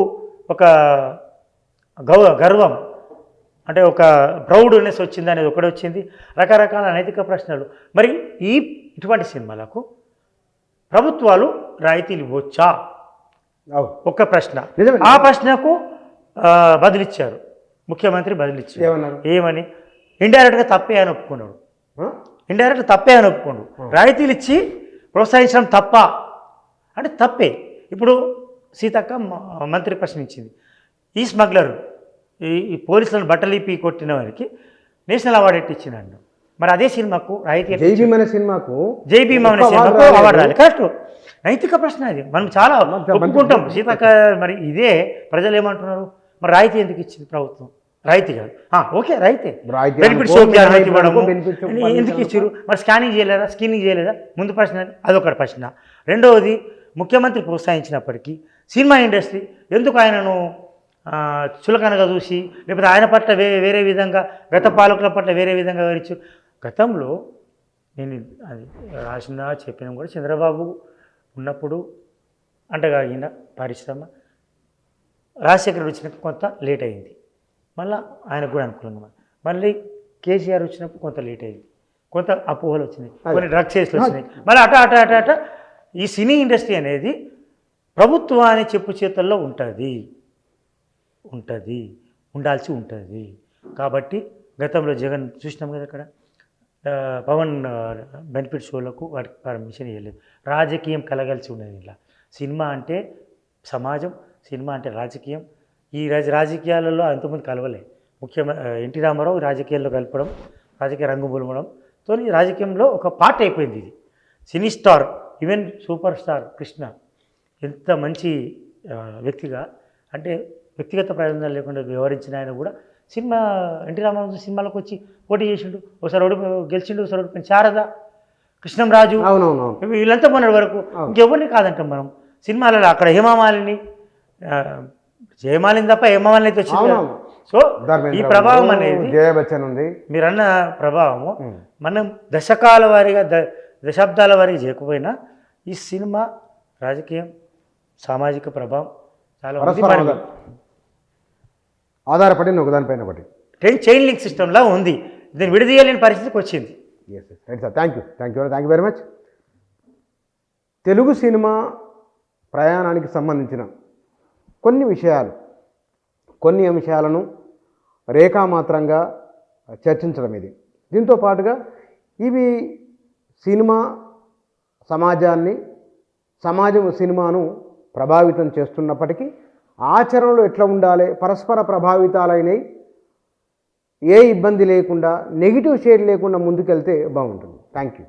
ఒక గర్వం అంటే ఒక ప్రౌడ్నెస్ వచ్చింది అనేది ఒకటి వచ్చింది. రకరకాల నైతిక ప్రశ్నలు. మరి ఇటువంటి సినిమాలకు ప్రభుత్వాలు రాయితీలు ఇవ్వచ్చా ఒక్క ప్రశ్న. ఆ ప్రశ్నకు బదిలిచ్చారు ముఖ్యమంత్రి. బదిలిచ్చారు ఏమని? ఇండైరెక్ట్గా తప్పే అని ఒప్పుకున్నాడు. ఇండైరెక్ట్గా తప్పే అని ఒప్పుకున్నాడు. రాయితీలు ఇచ్చి ప్రోత్సహించడం తప్ప అంటే తప్పే. ఇప్పుడు సీతక్క మంత్రి ప్రశ్నించింది, ఈ స్మగ్లర్ ఈ పోలీసులను బట్టలిపి కొట్టిన వారికి నేషనల్ అవార్డు ఎట్టి ఇచ్చినాడు. మరి అదే సినిమాకు రాయితీ జై భీమ్ అనే సినిమాకు అవార్డు రాలి. కరెక్ట్. నైతిక ప్రశ్న అది. మనం చాలా ఒప్పుకుంటాం సీతక్క. మరి ఇదే ప్రజలు ఏమంటున్నారు, మరి రాయితీ ఎందుకు ఇచ్చింది ప్రభుత్వం? రాయితీ కాదు, ఓకే రైతే బెనిఫిట్స్ ఎందుకు ఇచ్చారు? మరి స్కానింగ్ చేయలేదా, స్క్రీనింగ్ చేయలేదా? ముందు ప్రశ్న అదొకటి ప్రశ్న. రెండవది, ముఖ్యమంత్రి ప్రోత్సహించినప్పటికీ సినిమా ఇండస్ట్రీ ఎందుకు ఆయనను చులకనగా చూసి లేకపోతే ఆయన పట్ల వేరే విధంగా గత పాలకుల పట్ల వేరే విధంగా వివరించు. గతంలో నేను అది రాసిన చెప్పిన కూడా చంద్రబాబు ఉన్నప్పుడు అంటగాగిన పరిశ్రమ రాజశేఖర్ వచ్చినప్పుడు కొంత లేట్ అయింది. మళ్ళీ ఆయనకు కూడా అనుకూలంగా మళ్ళీ కేసీఆర్ వచ్చినప్పుడు కొంత లేట్ అయింది. కొంత అపోహలు వచ్చినాయి, కొన్ని డ్రగ్స్ కేసులు వచ్చినాయి. మళ్ళీ అట ఈ సినీ ఇండస్ట్రీ అనేది ప్రభుత్వాన్ని చెప్పు చేతుల్లో ఉండాల్సి ఉంటుంది. కాబట్టి గతంలో జగన్ చూసినాం కదా, అక్కడ పవన్ బెనిఫిట్ షోలకు వాటికి పర్మిషన్ ఇవ్వలేదు. రాజకీయం కలగాల్సి ఉన్నది. ఇలా సినిమా అంటే సమాజం, సినిమా అంటే రాజకీయం. ఈ రాజకీయాలలో అంతకుముందు కలవలే. ఎన్టీ రామారావు రాజకీయాల్లో కలపడం, రాజకీయ రంగు పులమడంతో రాజకీయంలో ఒక పార్ట్ అయిపోయింది ఇది. Cine star, even super star Krishna ఎంత మంచి వ్యక్తిగా అంటే వ్యక్తిగత ప్రయోజనాలు లేకుండా వ్యవహరించిన ఆయన కూడా సినిమా ఎన్టీ రామారావు సినిమాలకు వచ్చి పోటీ చేసిండు. ఒకసారి గెలిచిండు, ఒకసారి ఓడిపోయింది. శారద, కృష్ణంరాజు, వీళ్ళంతా మొన్నటి వరకు ఇంకెవరిని కాదంటాం మనం సినిమాలలో. అక్కడ హేమామాలిని, జయమాలిని తప్ప హేమామాలిని అయితే వచ్చింది. సో ఈ ప్రభావం అనేది మీరన్న ప్రభావము మనం దశకాల వారీగా దశాబ్దాల వారీగా చేయకపోయినా ఈ సినిమా రాజకీయం, సామాజిక ప్రభావం చాలా ఆధారపడి ఒకదానిపైన ఒకటి చైన్ లింక్ సిస్టంలా ఉంది. దీన్ని విడదీయలేని పరిస్థితికి వచ్చింది. Right sir, thank you very much. Telugu cinema ప్రయాణానికి సంబంధించిన కొన్ని అంశాలను రేఖామాత్రంగా చర్చించడం ఇది. దీంతో పాటుగా ఇవి సినిమా సమాజాన్ని, సమాజం సినిమాను ప్రభావితం చేస్తున్నప్పటికీ ఆచరణలో ఎట్లా ఉండాలి, పరస్పర ప్రభావితాలైనవి, ఏ ఇబ్బంది లేకుండా, నెగిటివ్ షేడ్ లేకుండా ముందుకెళ్తే బాగుంటుంది. Thank you.